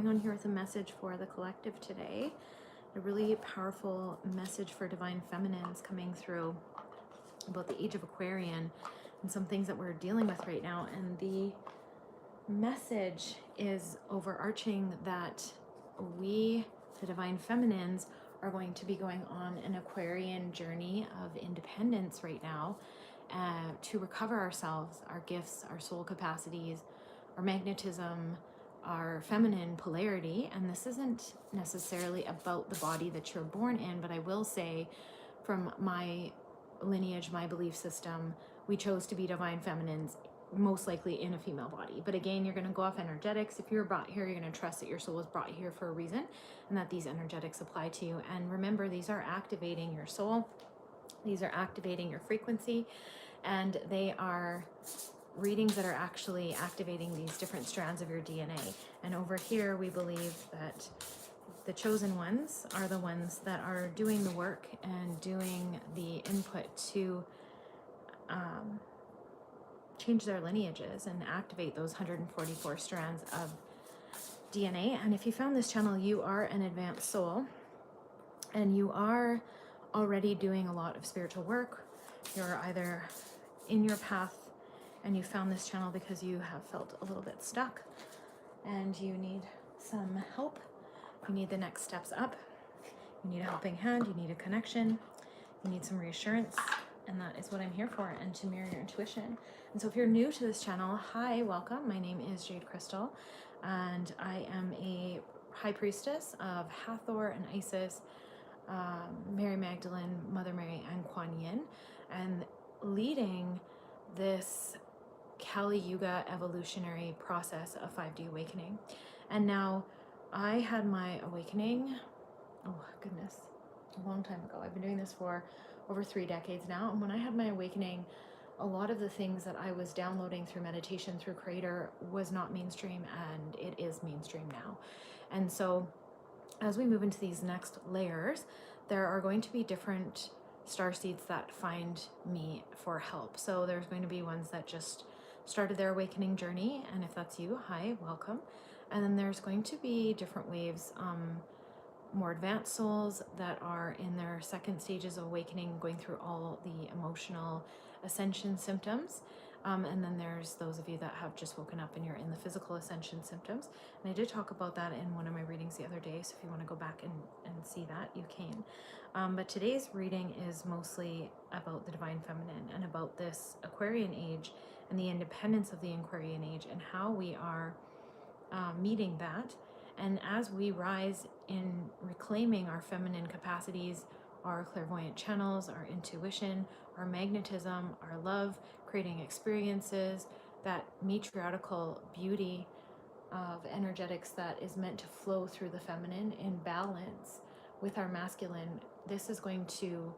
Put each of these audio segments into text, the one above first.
coming on here with a message for the collective today. A really powerful message for divine feminines coming through about the age of Aquarian and some things that we're dealing with right now. And the message is overarching that we, the divine feminines, are going to be going on an Aquarian journey of independence right now, to recover ourselves, our gifts, our soul capacities, our magnetism, our feminine polarity. And this isn't necessarily about the body that you're born in, but I will say from my lineage, my belief system, we chose to be divine feminines, most likely in a female body. But again, you're going to go off energetics. If you're brought here, you're going to trust that your soul was brought here for a reason and that these energetics apply to you. And remember, these are activating your soul. These are activating your frequency, and they are readings that are actually activating these different strands of your DNA. And over here, we believe that the chosen ones are the ones that are doing the work and doing the input to change their lineages and activate those 144 strands of DNA. And if you found this channel, you are an advanced soul and you are already doing a lot of spiritual work. You're either in your path and you found this channel because you have felt a little bit stuck and you need some help. You need the next steps up. You need a helping hand. You need a connection. You need some reassurance. And that is what I'm here for, and to mirror your intuition. And so if you're new to this channel, hi, welcome. My name is Jade Crystal, and I am a high priestess of Hathor and Isis, Mary Magdalene, Mother Mary, and Kuan Yin, and leading this Kali Yuga evolutionary process of 5D awakening. And now I had my awakening, oh goodness, a long time ago. I've been doing this for over 3 decades now. And when I had my awakening, a lot of the things that I was downloading through meditation, through Creator, was not mainstream, and it is mainstream now. And so as we move into these next layers, there are going to be different starseeds that find me for help. So there's going to be ones that just started their awakening journey, and if that's you, hi, welcome. And then there's going to be different waves, more advanced souls that are in their second stages of awakening, going through all the emotional ascension symptoms. And then there's those of you that have just woken up and you're in the physical ascension symptoms. And I did talk about that in one of my readings the other day, so if you want to go back and see that, you can. But today's reading is mostly about the divine feminine and about this Aquarian age and the independence of the Aquarian age and how we are meeting that. And as we rise in reclaiming our feminine capacities, our clairvoyant channels, our intuition, our magnetism, our love, creating experiences, that matriarchal beauty of energetics that is meant to flow through the feminine in balance with our masculine, this is going to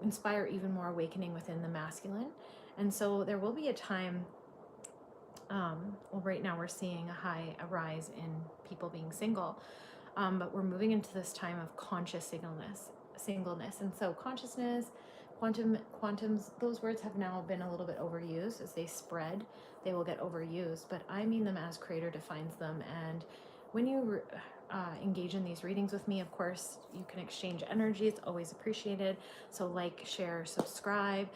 inspire even more awakening within the masculine. And so there will be a time, well, right now we're seeing a rise in people being single, but we're moving into this time of conscious singleness. And so consciousness, quantums, those words have now been a little bit overused. As they spread, they will get overused, but I mean them as Creator defines them. And when you engage in these readings with me, of course, you can exchange energy. It's always appreciated. So like, share, subscribe.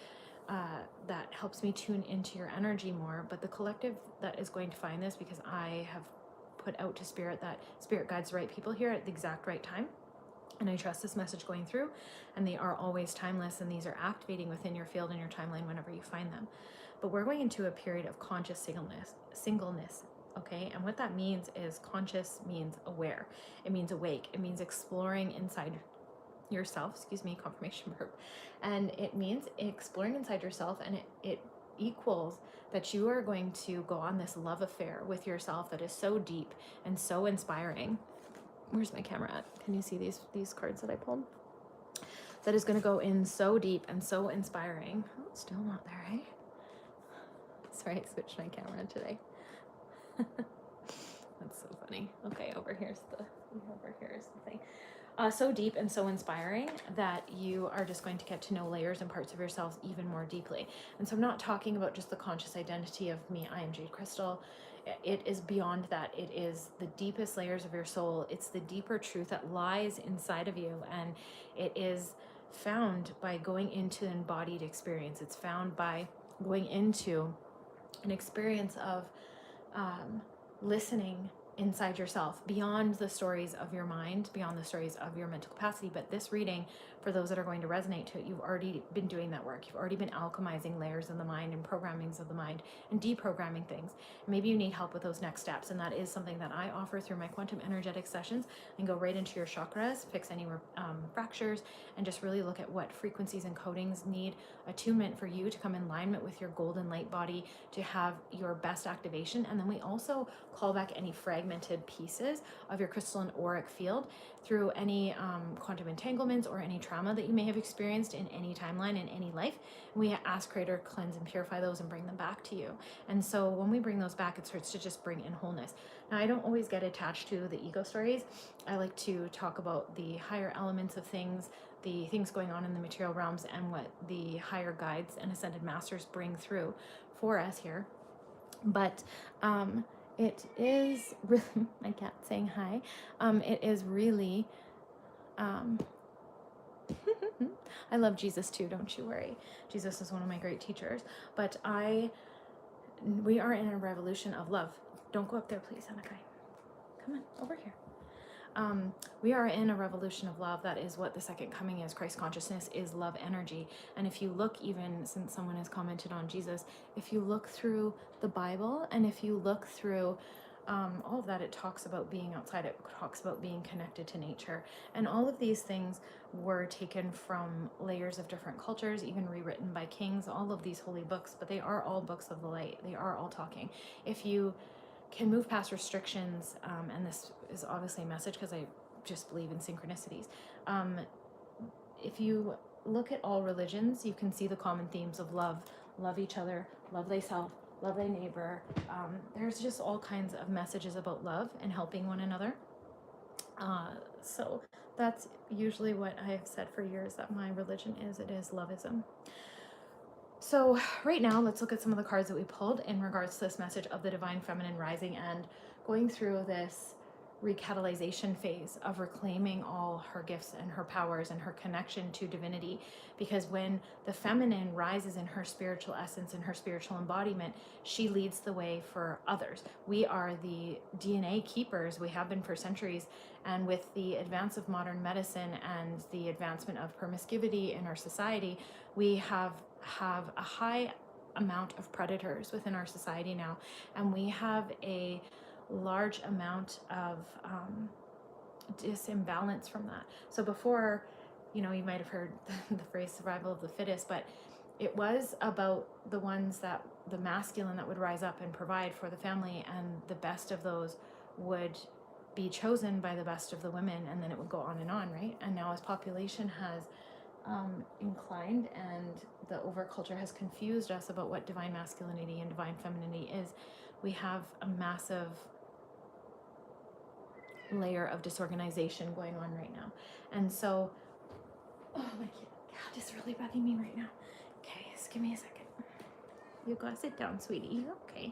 That helps me tune into your energy more. But the collective that is going to find this, because I have put out to Spirit that Spirit guides the right people here at the exact right time. And I trust this message going through, and they are always timeless, and these are activating within your field and your timeline whenever you find them. But we're going into a period of conscious singleness, okay? And what that means is conscious means aware. It means awake. It means exploring inside yourself, confirmation verb. And it means exploring inside yourself, and it equals that you are going to go on this love affair with yourself that is so deep and so inspiring. Where's my camera at? Can you see these cards that I pulled? That is going to go in so deep and so inspiring. Oh, it's still not there, eh? Sorry, I switched my camera today. That's so funny. Okay, over here's the thing. So deep and so inspiring that you are just going to get to know layers and parts of yourselves even more deeply. And so I'm not talking about just the conscious identity of me, I am Jade Crystal. It is beyond that. It is the deepest layers of your soul. It's the deeper truth that lies inside of you. And it is found by going into an embodied experience. It's found by going into an experience of listening inside yourself, beyond the stories of your mind, beyond the stories of your mental capacity. But this reading, for those that are going to resonate to it, you've already been doing that work. You've already been alchemizing layers of the mind and programmings of the mind and deprogramming things. Maybe you need help with those next steps, and that is something that I offer through my quantum energetic sessions, and go right into your chakras, fix any fractures, and just really look at what frequencies and codings need attunement for you to come in alignment with your golden light body to have your best activation. And then we also call back any fragmented pieces of your crystalline auric field through any quantum entanglements or any trauma that you may have experienced in any timeline, in any life. And we ask Creator cleanse and purify those and bring them back to you. And so when we bring those back, it starts to just bring in wholeness. Now, I don't always get attached to the ego stories. I like to talk about the higher elements of things, the things going on in the material realms, and what the higher guides and ascended masters bring through for us here. But it is really, my cat saying hi. It is really, I love Jesus too, don't you worry. Jesus is one of my great teachers. But we are in a revolution of love. Don't go up there, please, Anakai. Come on, over here. We are in a revolution of love. That is what the second coming is. Christ consciousness is love energy. And if you look, even since someone has commented on Jesus, if you look through the Bible and if you look through all of that, it talks about being outside. It talks about being connected to nature. And all of these things were taken from layers of different cultures, even rewritten by kings, all of these holy books, but they are all books of the light. They are all talking. If you can move past restrictions, and this is obviously a message because I just believe in synchronicities. If you look at all religions, you can see the common themes of love each other, love thyself, love thy neighbor. There's just all kinds of messages about love and helping one another. So that's usually what I have said for years, that my religion is. It is loveism. So right now, let's look at some of the cards that we pulled in regards to this message of the divine feminine rising and going through this recatalyzation phase of reclaiming all her gifts and her powers and her connection to divinity. Because when the feminine rises in her spiritual essence and her spiritual embodiment, she leads the way for others. We are the DNA keepers. We have been for centuries. And with the advance of modern medicine and the advancement of promiscuity in our society, we have a high amount of predators within our society now, and we have a large amount of disimbalance from that. So before, you might have heard the phrase survival of the fittest, but it was about the ones that the masculine that would rise up and provide for the family, and the best of those would be chosen by the best of the women, and then it would go on, right? And now as population has inclined and the overculture has confused us about what divine masculinity and divine femininity is, we have a massive layer of disorganization going on right now. And so, oh, my cat is really bugging me right now. Okay, just give me a second. You gotta sit down, sweetie. You're okay.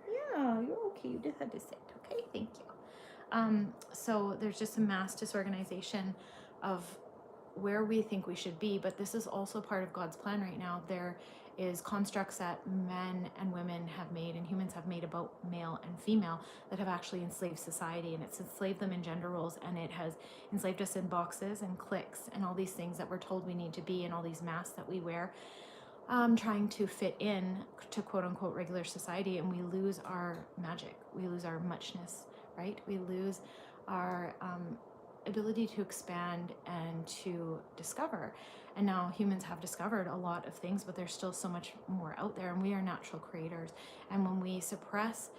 Yeah, you're okay. You just had to sit. Okay, thank you. So there's just a mass disorganization of where we think we should be, but this is also part of God's plan right now. There is constructs that men and women have made and humans have made about male and female that have actually enslaved society, and it's enslaved them in gender roles, and it has enslaved us in boxes and cliques and all these things that we're told we need to be, and all these masks that we wear, trying to fit in to quote unquote regular society, and we lose our magic, we lose our muchness, right? We lose our ability to expand and to discover. And now humans have discovered a lot of things, but there's still so much more out there, and we are natural creators. And when we suppress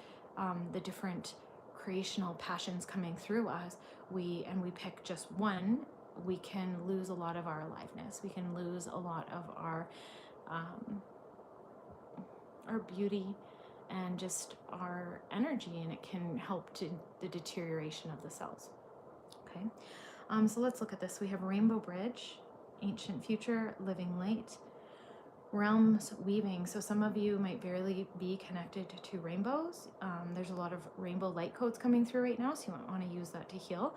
the different creational passions coming through us, we pick just one, we can lose a lot of our aliveness. We can lose a lot of our beauty and just our energy, and it can help to the deterioration of the cells. Okay, so let's look at this. We have Rainbow Bridge, Ancient Future, Living Light, realms weaving. So some of you might barely be connected to rainbows. There's a lot of rainbow light codes coming through right now, so you might want to use that to heal.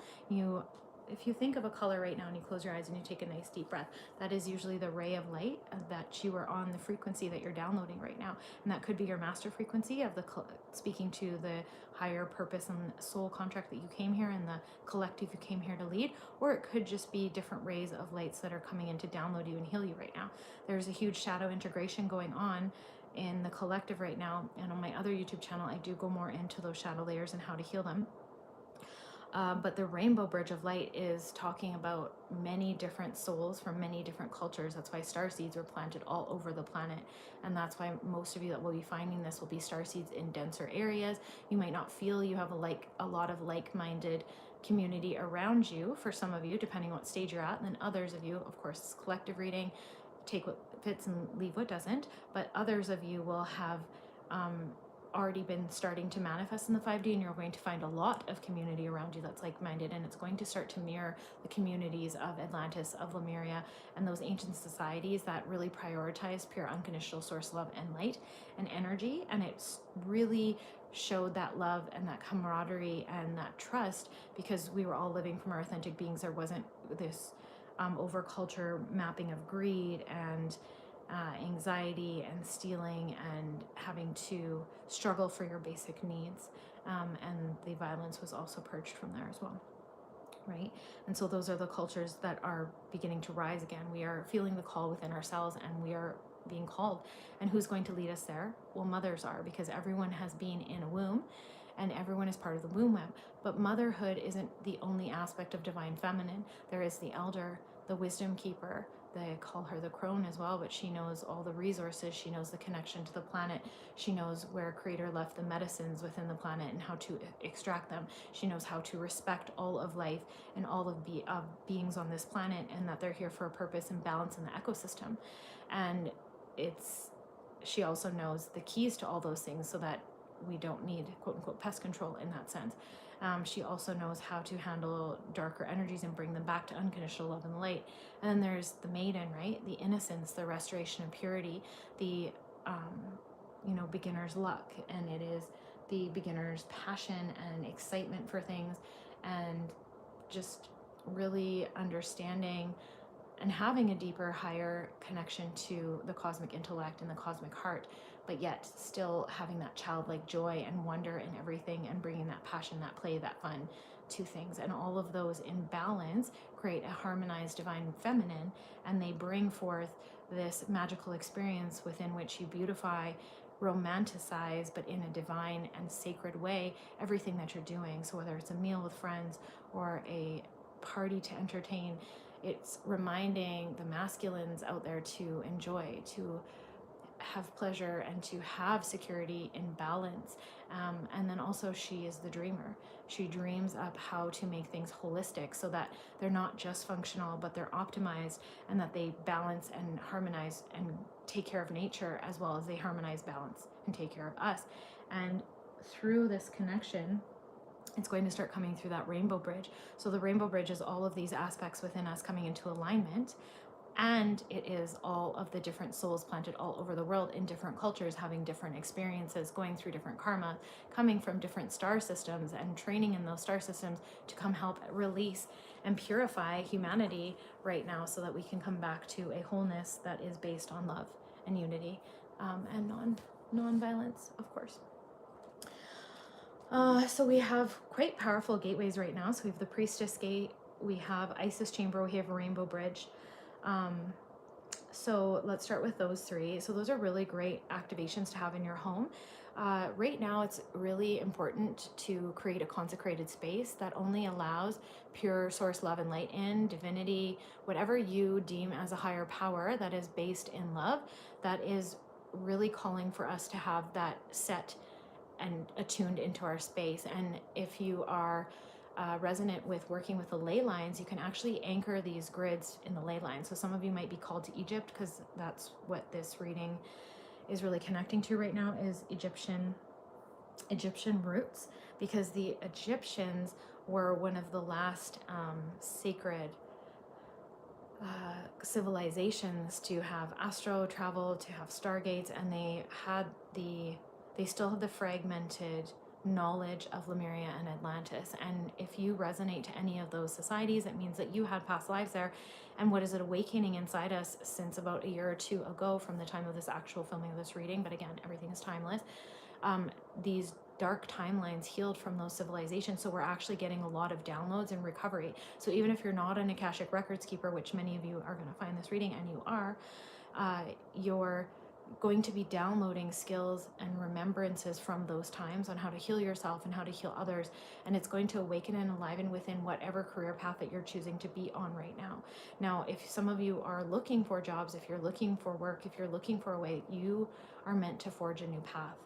If you think of a color right now and you close your eyes and you take a nice deep breath, that is usually the ray of light that you are on, the frequency that you're downloading right now. And that could be your master frequency of speaking to the higher purpose and soul contract that you came here and the collective you came here to lead, or it could just be different rays of lights that are coming in to download you and heal you right now. There's a huge shadow integration going on in the collective right now, and on my other YouTube channel I do go more into those shadow layers and how to heal them. But the rainbow bridge of light is talking about many different souls from many different cultures. That's why star seeds were planted all over the planet. And that's why most of you that will be finding this will be star seeds in denser areas. You might not feel you have a lot of like-minded community around you, for some of you, depending on what stage you're at. And then others of you, of course, it's collective reading, take what fits and leave what doesn't. But others of you will have already been starting to manifest in the 5D, and you're going to find a lot of community around you that's like-minded, and it's going to start to mirror the communities of Atlantis, of Lemuria, and those ancient societies that really prioritize pure unconditional source love and light and energy. And it's really showed that love and that camaraderie and that trust, because we were all living from our authentic beings. There wasn't this over culture mapping of greed and anxiety and stealing and having to struggle for your basic needs, and the violence was also purged from there as well, right? And so those are the cultures that are beginning to rise again. We are feeling the call within ourselves, and we are being called. And who's going to lead us there? Well, mothers are, because everyone has been in a womb and everyone is part of the womb web. But motherhood isn't the only aspect of divine feminine. There is the elder, the wisdom keeper. They call her the crone as well, but she knows all the resources. She knows the connection to the planet. She knows where Creator left the medicines within the planet and how to extract them. She knows how to respect all of life and all of beings on this planet, and that they're here for a purpose and balance in the ecosystem. And she also knows the keys to all those things, so that we don't need quote unquote pest control in that sense. She also knows how to handle darker energies and bring them back to unconditional love and light. And then there's the maiden, right? The innocence, the restoration of purity, the beginner's luck, and it is the beginner's passion and excitement for things, and just really understanding and having a deeper, higher connection to the cosmic intellect and the cosmic heart, but yet still having that childlike joy and wonder in everything, and bringing that passion, that play, that fun to things. And all of those in balance create a harmonized divine feminine, and they bring forth this magical experience within which you beautify, romanticize, but in a divine and sacred way, everything that you're doing. So whether it's a meal with friends or a party to entertain, it's reminding the masculines out there to enjoy, to have pleasure, and to have security in balance. And then also, she is the dreamer. She dreams up how to make things holistic, so that they're not just functional, but they're optimized, and that they balance and harmonize and take care of nature, as well as they harmonize, balance, and take care of us. And through this connection, it's going to start coming through that rainbow bridge. So the rainbow bridge is all of these aspects within us coming into alignment, and it is all of the different souls planted all over the world in different cultures, having different experiences, going through different karma, coming from different star systems, and training in those star systems to come help release and purify humanity right now, so that we can come back to a wholeness that is based on love and unity, and non-violence, of course. So we have quite powerful gateways right now. So we have the Priestess Gate, we have Isis Chamber, we have a Rainbow Bridge. So let's start with those three. So those are really great activations to have in your home. Right now, it's really important to create a consecrated space that only allows pure source love and light in, divinity, whatever you deem as a higher power that is based in love, that is really calling for us to have that set and attuned into our space. And if you are resonant with working with the ley lines, you can actually anchor these grids in the ley lines. So some of you might be called to Egypt, because that's what this reading is really connecting to right now, is Egyptian roots, because the Egyptians were one of the last sacred civilizations to have astro travel, to have stargates, and they still have the fragmented knowledge of Lemuria and Atlantis. And if you resonate to any of those societies, it means that you had past lives there. And what is it awakening inside us since about a year or two ago from the time of this actual filming of this reading? But again, everything is timeless. These dark timelines healed from those civilizations, so we're actually getting a lot of downloads and recovery. So even if you're not an Akashic Records keeper, which many of you are going to find this reading, and you are, you're going to be downloading skills and remembrances from those times on how to heal yourself and how to heal others, and it's going to awaken and enliven within whatever career path that you're choosing to be on right now. Now, if some of you are looking for jobs, if you're looking for work, if you're looking for a way, you are meant to forge a new path.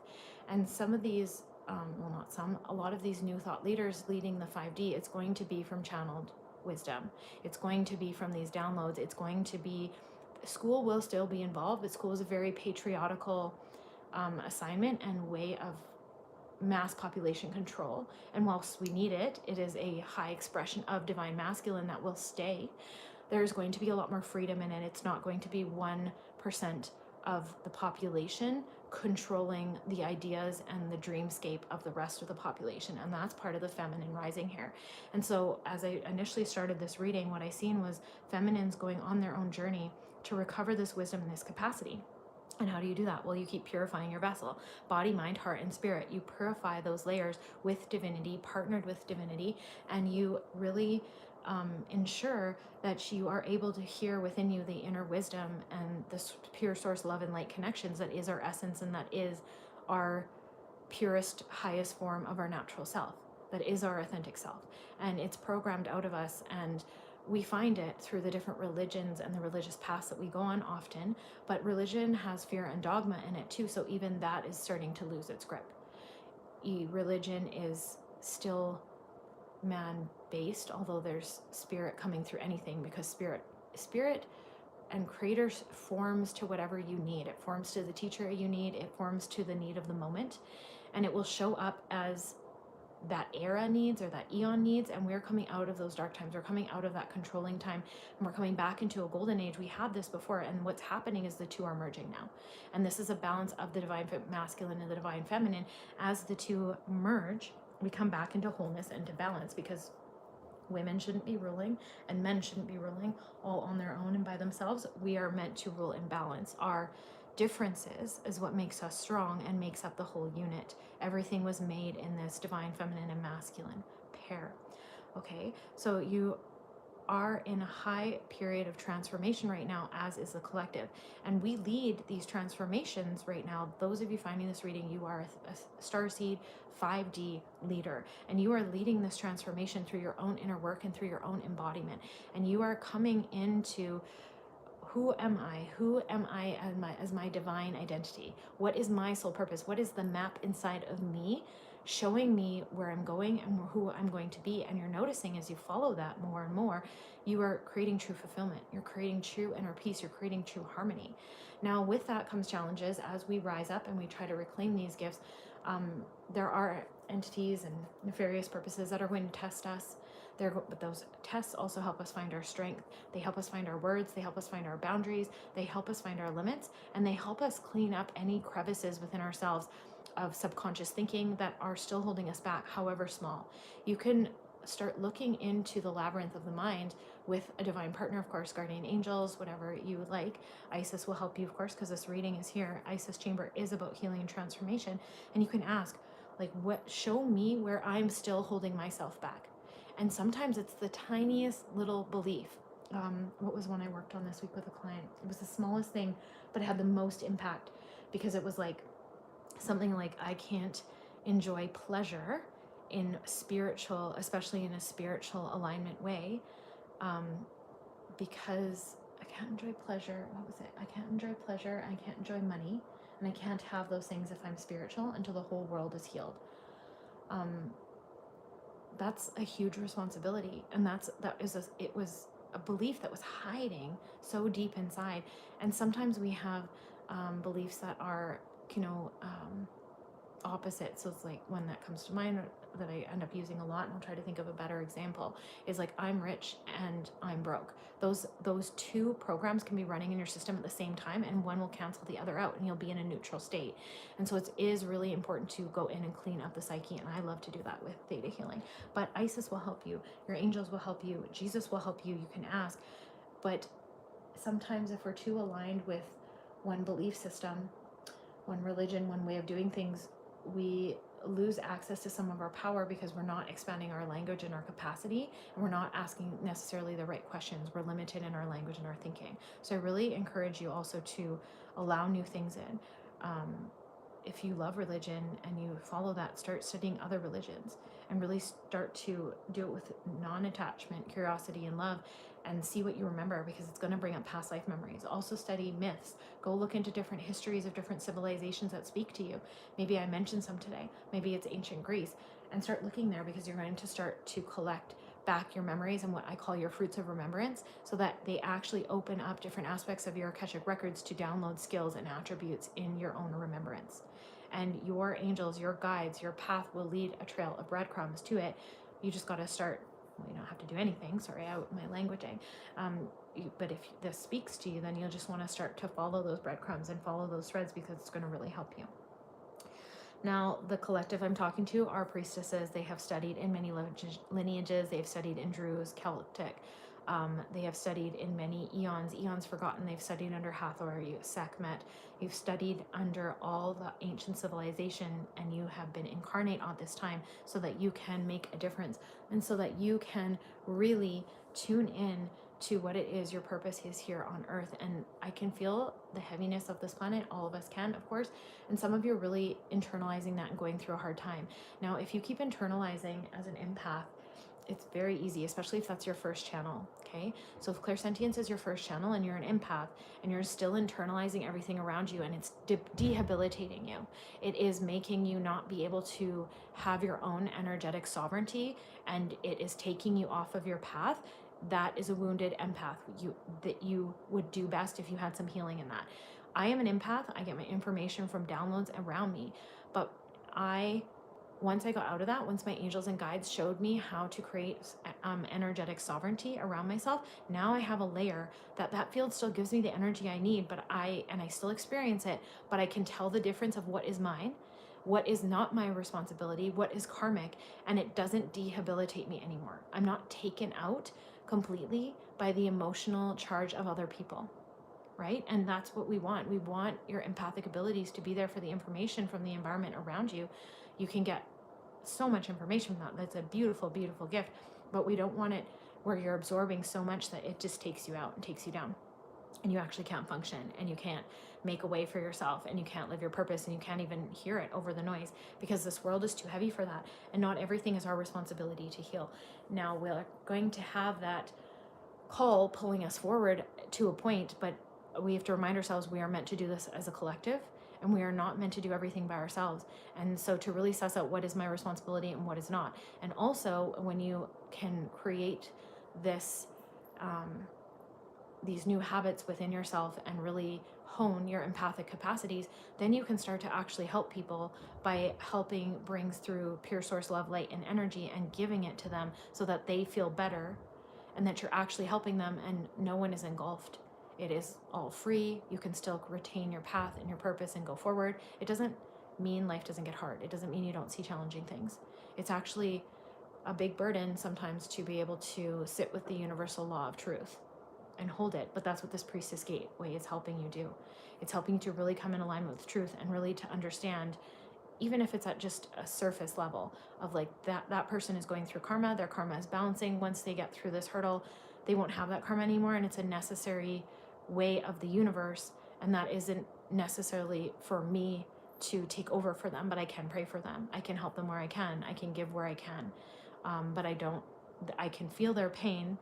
And some of these, well, not some, a lot of these new thought leaders leading the 5D, it's going to be from channeled wisdom. It's going to be from these downloads. It's going to be, school will still be involved, but school is a very patriarchal assignment and way of mass population control. And whilst we need it, it is a high expression of divine masculine that will stay. There's going to be a lot more freedom in it. It's not going to be 1% of the population controlling the ideas and the dreamscape of the rest of the population. And that's part of the feminine rising here. And so as I initially started this reading, what I seen was feminines going on their own journey to recover this wisdom and this capacity. And how do you do that? Well, you keep purifying your vessel, body, mind, heart, and spirit. You purify those layers with divinity, partnered with divinity, and you really ensure that you are able to hear within you the inner wisdom and this pure source love and light connections that is our essence and that is our purest, highest form of our natural self, that is our authentic self. And it's programmed out of us, and we find it through the different religions and the religious paths that we go on often, but religion has fear and dogma in it too, so even that is starting to lose its grip. Religion is still man-based, although there's spirit coming through anything, because spirit and creator forms to whatever you need. It forms to the teacher you need, it forms to the need of the moment, and it will show up as that era needs or that eon needs. And we're coming out of those dark times, we're coming out of that controlling time, and we're coming back into a golden age. We had this before, and what's happening is the two are merging now, and this is a balance of the divine masculine and the divine feminine. As the two merge, we come back into wholeness and to balance, because women shouldn't be ruling and men shouldn't be ruling all on their own and by themselves. We are meant to rule in balance. Our differences is what makes us strong and makes up the whole unit. Everything was made in this divine feminine and masculine pair. Okay, so you are in a high period of transformation right now, as is the collective, and we lead these transformations right now. Those of you finding this reading, you are a starseed 5D leader, and you are leading this transformation through your own inner work and through your own embodiment, and you are coming into who am I as my divine identity? What is my soul purpose? What is the map inside of me showing me where I'm going and who I'm going to be? And you're noticing as you follow that more and more, you are creating true fulfillment. You're creating true inner peace. You're creating true harmony. Now, with that comes challenges as we rise up and we try to reclaim these gifts. There are entities and nefarious purposes that are going to test us. But those tests also help us find our strength. They help us find our words. They help us find our boundaries. They help us find our limits, and they help us clean up any crevices within ourselves of subconscious thinking that are still holding us back, however small. You can start looking into the labyrinth of the mind with a divine partner, of course, guardian angels, whatever you would like. Isis will help you, of course, because this reading is here. Isis Chamber is about healing and transformation, and you can ask, like, show me where I'm still holding myself back. And sometimes it's the tiniest little belief. What was one I worked on this week with a client? It was the smallest thing, but it had the most impact, because it was like something like, I can't enjoy pleasure in spiritual, especially in a spiritual alignment way, because I can't enjoy pleasure. What was it? I can't enjoy pleasure. I can't enjoy money. And I can't have those things if I'm spiritual until the whole world is healed. That's a huge responsibility, and it was a belief that was hiding so deep inside. And sometimes we have beliefs that are, opposite. So it's like one that comes to mind that I end up using a lot, and I'll try to think of a better example, is like I'm rich and I'm broke. Those two programs can be running in your system at the same time, and one will cancel the other out, and you'll be in a neutral state. And so it is really important to go in and clean up the psyche, and I love to do that with theta healing. But Isis will help you, your angels will help you, Jesus will help you. You can ask. But sometimes if we're too aligned with one belief system, one religion, one way of doing things, we lose access to some of our power because we're not expanding our language and our capacity, and we're not asking necessarily the right questions. We're limited in our language and our thinking. So I really encourage you also to allow new things in. If you love religion and you follow that, start studying other religions and really start to do it with non-attachment, curiosity, and love, and see what you remember, because it's going to bring up past life memories. Also study myths. Go look into different histories of different civilizations that speak to you. Maybe I mentioned some today. Maybe it's ancient Greece, and start looking there, because you're going to start to collect back your memories and what I call your fruits of remembrance, so that they actually open up different aspects of your Akashic records to download skills and attributes in your own remembrance. And your angels, your guides, your path will lead a trail of breadcrumbs to it. You just got to start. Well, you don't have to do anything. Sorry, out my languaging. But if this speaks to you, then you'll just want to start to follow those breadcrumbs and follow those threads, because it's going to really help you. Now, the collective I'm talking to are priestesses. They have studied in many lineages. They've studied in Druze, Celtic. They have studied in many eons forgotten. They've studied under Hathor, Sekhmet. You've studied under all the ancient civilization, and you have been incarnate at this time so that you can make a difference, and so that you can really tune in to what it is your purpose is here on earth. And I can feel the heaviness of this planet. All of us can, of course. And some of you are really internalizing that and going through a hard time. Now, if you keep internalizing as an empath, it's very easy, especially if that's your first channel, okay? So if clairsentience is your first channel and you're an empath and you're still internalizing everything around you, and it's debilitating you, it is making you not be able to have your own energetic sovereignty, and it is taking you off of your path, that is a wounded empath. That you would do best if you had some healing in that. I am an empath. I get my information from downloads around me, but once I got out of that, once my angels and guides showed me how to create energetic sovereignty around myself, now I have a layer that field still gives me the energy I need, but I still experience it, but I can tell the difference of what is mine, what is not my responsibility, what is karmic, and it doesn't debilitate me anymore. I'm not taken out completely by the emotional charge of other people, right? And that's what we want. We want your empathic abilities to be there for the information from the environment around you. You can get so much information from that. That's a beautiful, beautiful gift, but we don't want it where you're absorbing so much that it just takes you out and takes you down, and you actually can't function, and you can't make a way for yourself, and you can't live your purpose, and you can't even hear it over the noise, because this world is too heavy for that, and not everything is our responsibility to heal. Now, we're going to have that call pulling us forward to a point, but we have to remind ourselves we are meant to do this as a collective, and we are not meant to do everything by ourselves. And so to really suss out what is my responsibility and what is not. And also, when you can create this these new habits within yourself and really hone your empathic capacities, then you can start to actually help people by helping brings through pure source love, light, and energy, and giving it to them so that they feel better, and that you're actually helping them, and no one is engulfed. It is all free. You can still retain your path and your purpose and go forward. It doesn't mean life doesn't get hard. It doesn't mean you don't see challenging things. It's actually a big burden sometimes to be able to sit with the universal law of truth and hold it. But that's what this Priestess Gateway is helping you do. It's helping you to really come in alignment with truth, and really to understand, even if it's at just a surface level of like that person is going through karma, their karma is balancing. Once they get through this hurdle, they won't have that karma anymore, and it's a necessary way of the universe, and that isn't necessarily for me to take over for them, but I can pray for them. I can help them where I can give where I can, but I can feel their pain,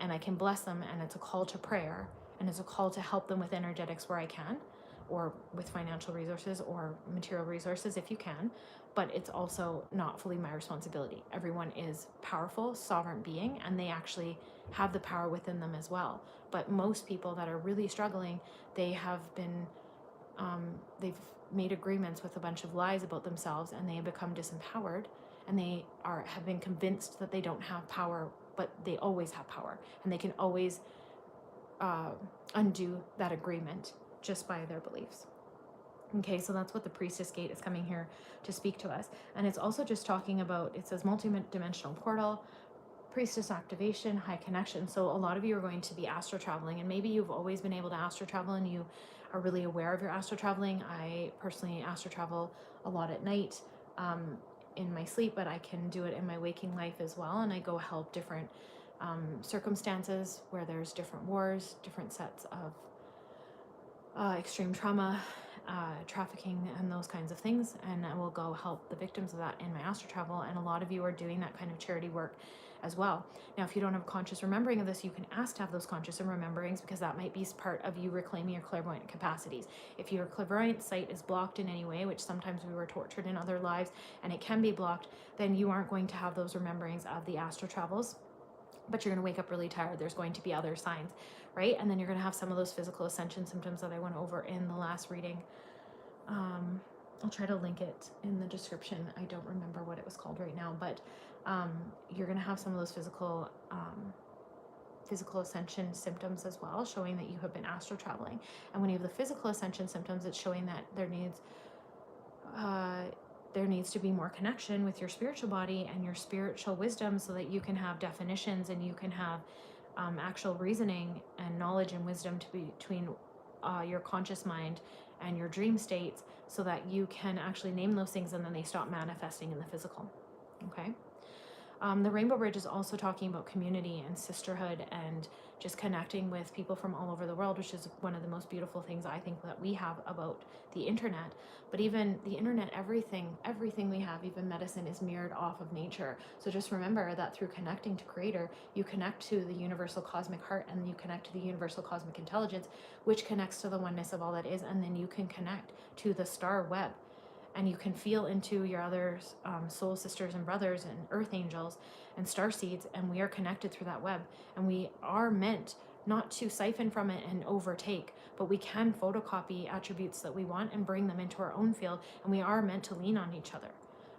and I can bless them, and it's a call to prayer, and it's a call to help them with energetics where I can, or with financial resources or material resources if you can, but it's also not fully my responsibility. Everyone is powerful, sovereign being, and they actually have the power within them as well. But most people that are really struggling, they have been they've made agreements with a bunch of lies about themselves, and they have become disempowered, and they have been convinced that they don't have power, but they always have power, and they can always undo that agreement just by their beliefs. Okay, so that's what the Priestess Gate is coming here to speak to us. And it's also just talking about, it says multi-dimensional portal, Priestess activation, high connection. So a lot of you are going to be astral traveling, and maybe you've always been able to astral travel and you are really aware of your astral traveling. I personally astral travel a lot at night in my sleep, but I can do it in my waking life as well. And I go help different circumstances where there's different wars, different sets of extreme trauma, trafficking, and those kinds of things. And I will go help the victims of that in my astral travel. And a lot of you are doing that kind of charity work as well. Now, if you don't have conscious remembering of this, you can ask to have those conscious rememberings, because that might be part of you reclaiming your clairvoyant capacities. If your clairvoyant sight is blocked in any way, which sometimes we were tortured in other lives and it can be blocked, then you aren't going to have those rememberings of the astral travels, but you're going to wake up really tired. There's going to be other signs, right? And then you're going to have some of those physical ascension symptoms that I went over in the last reading. I'll try to link it in the description. I don't remember what it was called right now, but you're going to have some of those physical ascension symptoms as well, showing that you have been astral traveling. And when you have the physical ascension symptoms, it's showing that there needs to be more connection with your spiritual body and your spiritual wisdom, so that you can have definitions and you can have actual reasoning and knowledge and wisdom between your conscious mind and your dream states, so that you can actually name those things and then they stop manifesting in the physical. Okay. The Rainbow Bridge is also talking about community and sisterhood and just connecting with people from all over the world, which is one of the most beautiful things I think that we have about the internet. But even the internet, everything we have, even medicine, is mirrored off of nature. So just remember that through connecting to Creator, you connect to the universal cosmic heart, and you connect to the universal cosmic intelligence, which connects to the oneness of all that is, and then you can connect to the star web. And you can feel into your other soul sisters and brothers and earth angels and starseeds, and we are connected through that web. And we are meant not to siphon from it and overtake, but we can photocopy attributes that we want and bring them into our own field, and we are meant to lean on each other.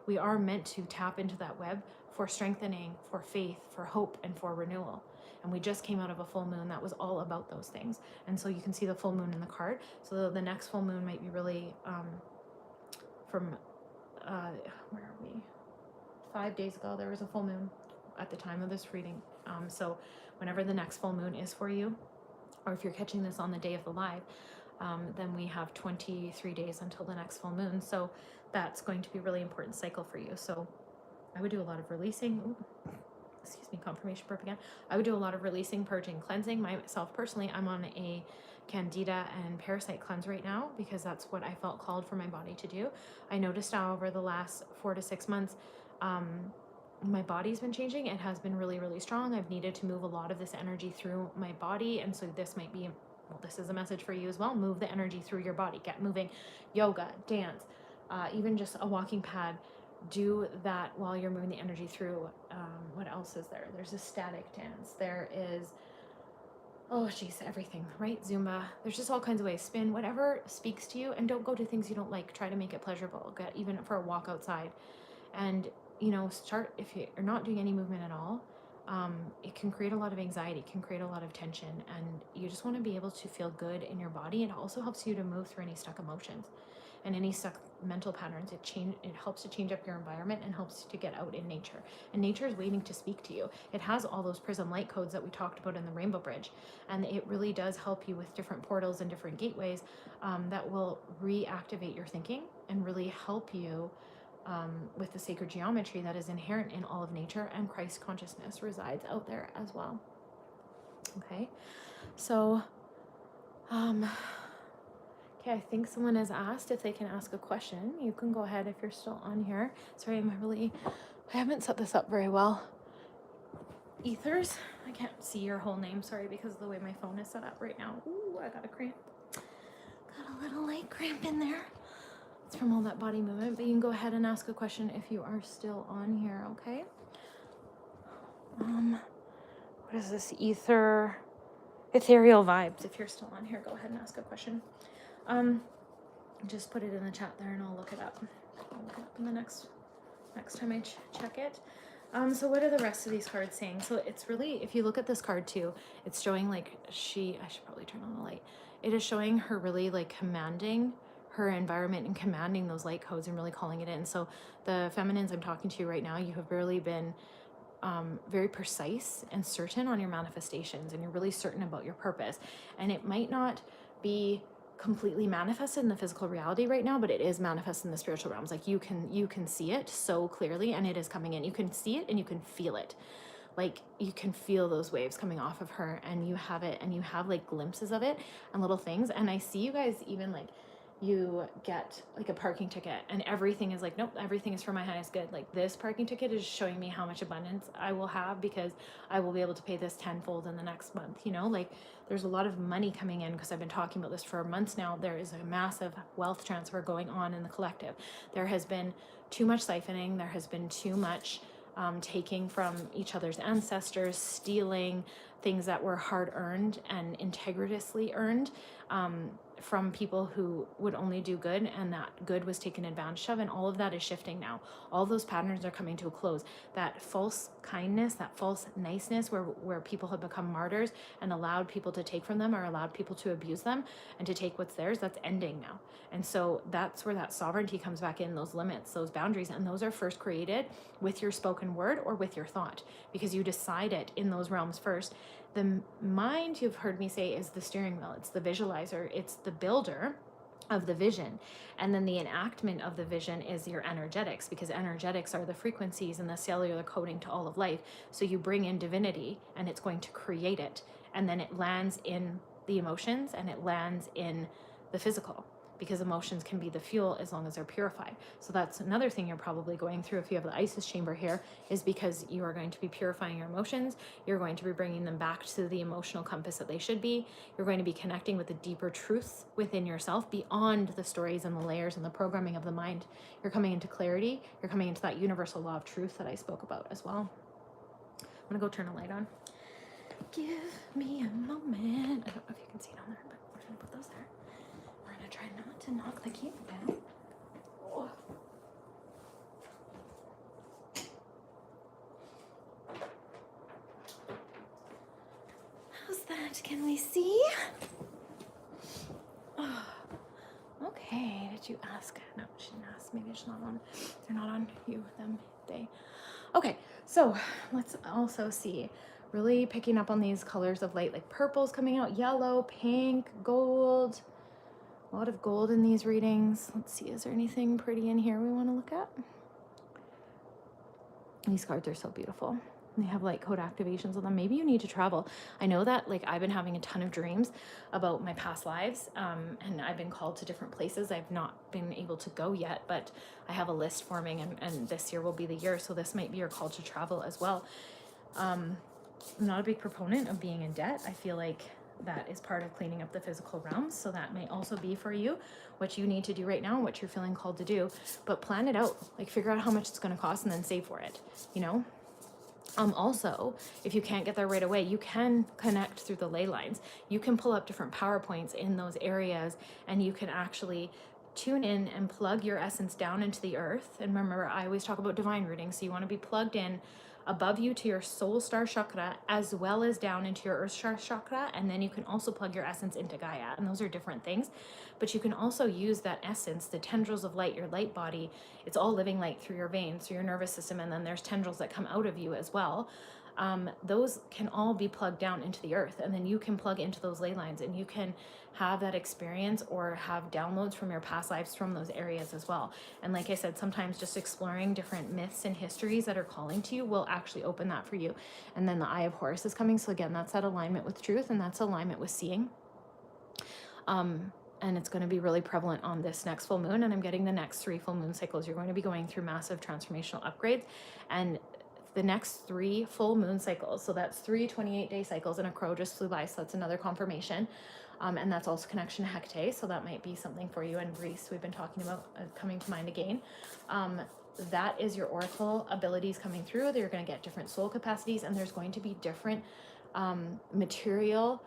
We are meant to tap into that web for strengthening, for faith, for hope, and for renewal. And we just came out of a full moon that was all about those things. And so you can see the full moon in the card. So the next full moon might be really... from where are we? 5 days ago, there was a full moon at the time of this reading. So whenever the next full moon is for you, or if you're catching this on the day of the live, then we have 23 days until the next full moon. So that's going to be a really important cycle for you. So I would do a lot of releasing. Ooh, excuse me, confirmation burp again. I would do a lot of releasing, purging, cleansing. Myself personally, I'm on a candida and parasite cleanse right now, because that's what I felt called for my body to do. I noticed now over the last 4 to 6 months, my body's been changing. It has been really, really strong. I've needed to move a lot of this energy through my body. And so this might be, well, this is a message for you as well. Move the energy through your body, get moving, yoga, dance, even just a walking pad. Do that while you're moving the energy through. What else is there? There's a static dance. There is, oh geez, everything, right? Zumba. There's just all kinds of ways. Spin, whatever speaks to you, and don't go to things you don't like. Try to make it pleasurable. Get even for a walk outside. And, you know, start, if you're not doing any movement at all, it can create a lot of anxiety, can create a lot of tension, and you just want to be able to feel good in your body. It also helps you to move through any stuck emotions and any stuck mental patterns. It helps to change up your environment and helps to get out in nature. And nature is waiting to speak to you. It has all those prism light codes that we talked about in the Rainbow Bridge. And it really does help you with different portals and different gateways that will reactivate your thinking and really help you with the sacred geometry that is inherent in all of nature, and Christ consciousness resides out there as well. Okay, so okay, I think someone has asked if they can ask a question. You can go ahead if you're still on here. Sorry, I haven't set this up very well. Ethers, I can't see your whole name, sorry, because of the way my phone is set up right now. Ooh, I got a cramp. Got a little light cramp in there. It's from all that body movement, but you can go ahead and ask a question if you are still on here, okay? What is this? Ethereal vibes. If you're still on here, go ahead and ask a question. just put it in the chat there and I'll look it up. I'll look it up in the next time I check it. So what are the rest of these cards saying? So it's really, if you look at this card too, it's showing like I should probably turn on the light. It is showing her really like commanding her environment and commanding those light codes and really calling it in. So the feminines I'm talking to you right now, you have really been very precise and certain on your manifestations, and you're really certain about your purpose. And it might not be completely manifested in the physical reality right now, but it is manifest in the spiritual realms. Like you can see it so clearly, and it is coming in. You can see it and you can feel it. Like you can feel those waves coming off of her, and you have it, and you have like glimpses of it and little things. And I see you guys even like, you get like a parking ticket and everything is like, nope, everything is for my highest good. Like this parking ticket is showing me how much abundance I will have because I will be able to pay this tenfold in the next month. You know, like there's a lot of money coming in because I've been talking about this for months now. There is a massive wealth transfer going on in the collective. There has been too much siphoning. There has been too much taking from each other's ancestors, stealing things that were hard earned and integritiously earned from people who would only do good, and that good was taken advantage of, and all of that is shifting now. All those patterns are coming to a close. That false kindness, that false niceness where people have become martyrs and allowed people to take from them or allowed people to abuse them and to take what's theirs, that's ending now. And so that's where that sovereignty comes back in, those limits, those boundaries, and those are first created with your spoken word or with your thought, because you decide it in those realms first. The mind, you've heard me say, is the steering wheel. It's the visualizer. It's the builder of the vision. And then the enactment of the vision is your energetics, because energetics are the frequencies and the cellular coding to all of life. So you bring in divinity and it's going to create it. And then it lands in the emotions and it lands in the physical, because emotions can be the fuel as long as they're purified. So that's another thing you're probably going through if you have the Isis chamber here, is because you are going to be purifying your emotions. You're going to be bringing them back to the emotional compass that they should be. You're going to be connecting with the deeper truths within yourself beyond the stories and the layers and the programming of the mind. You're coming into clarity. You're coming into that universal law of truth that I spoke about as well. I'm gonna go turn a light on. Give me a moment. I don't know if you can see it on there, but we're gonna put those there. Try not to knock the camera down. Oh. How's that? Can we see? Oh. Okay. Did you ask? No, she didn't ask. Maybe it's not on. They're not on you, them, they. Okay. So let's also see. Really picking up on these colors of light, like purple's coming out, yellow, pink, gold. A lot of gold in these readings. Let's see, is there anything pretty in here we want to look at? These cards are so beautiful. They have like code activations on them. Maybe you need to travel. I know that like I've been having a ton of dreams about my past lives, and I've been called to different places. I've not been able to go yet, but I have a list forming, and this year will be the year. So this might be your call to travel as well. I'm not a big proponent of being in debt. I feel like that is part of cleaning up the physical realms. So that may also be for you what you need to do right now, what you're feeling called to do, but plan it out, like figure out how much it's going to cost and then save for it, you know? Also, if you can't get there right away, you can connect through the ley lines. You can pull up different PowerPoints in those areas, and you can actually tune in and plug your essence down into the earth. And remember, I always talk about divine rooting. So you want to be plugged in above you to your soul star chakra, as well as down into your earth star chakra. And then you can also plug your essence into Gaia. And those are different things. But you can also use that essence, the tendrils of light, your light body. It's all living light through your veins, through your nervous system. And then there's tendrils that come out of you as well. Those can all be plugged down into the earth, and then you can plug into those ley lines, and you can have that experience or have downloads from your past lives from those areas as well. And like I said, sometimes just exploring different myths and histories that are calling to you will actually open that for you. And then the Eye of Horus is coming. So again, that's that alignment with truth, and that's alignment with seeing. And it's going to be really prevalent on this next full moon. And I'm getting the next 3 full moon cycles. You're going to be going through massive transformational upgrades. And the next 3 full moon cycles, so that's 3 28-day cycles, and a crow just flew by, so that's another confirmation. And that's also connection to Hecate, so that might be something for you. And Greece, we've been talking about coming to mind again. That is your oracle abilities coming through. They're going to get different soul capacities, and there's going to be different material,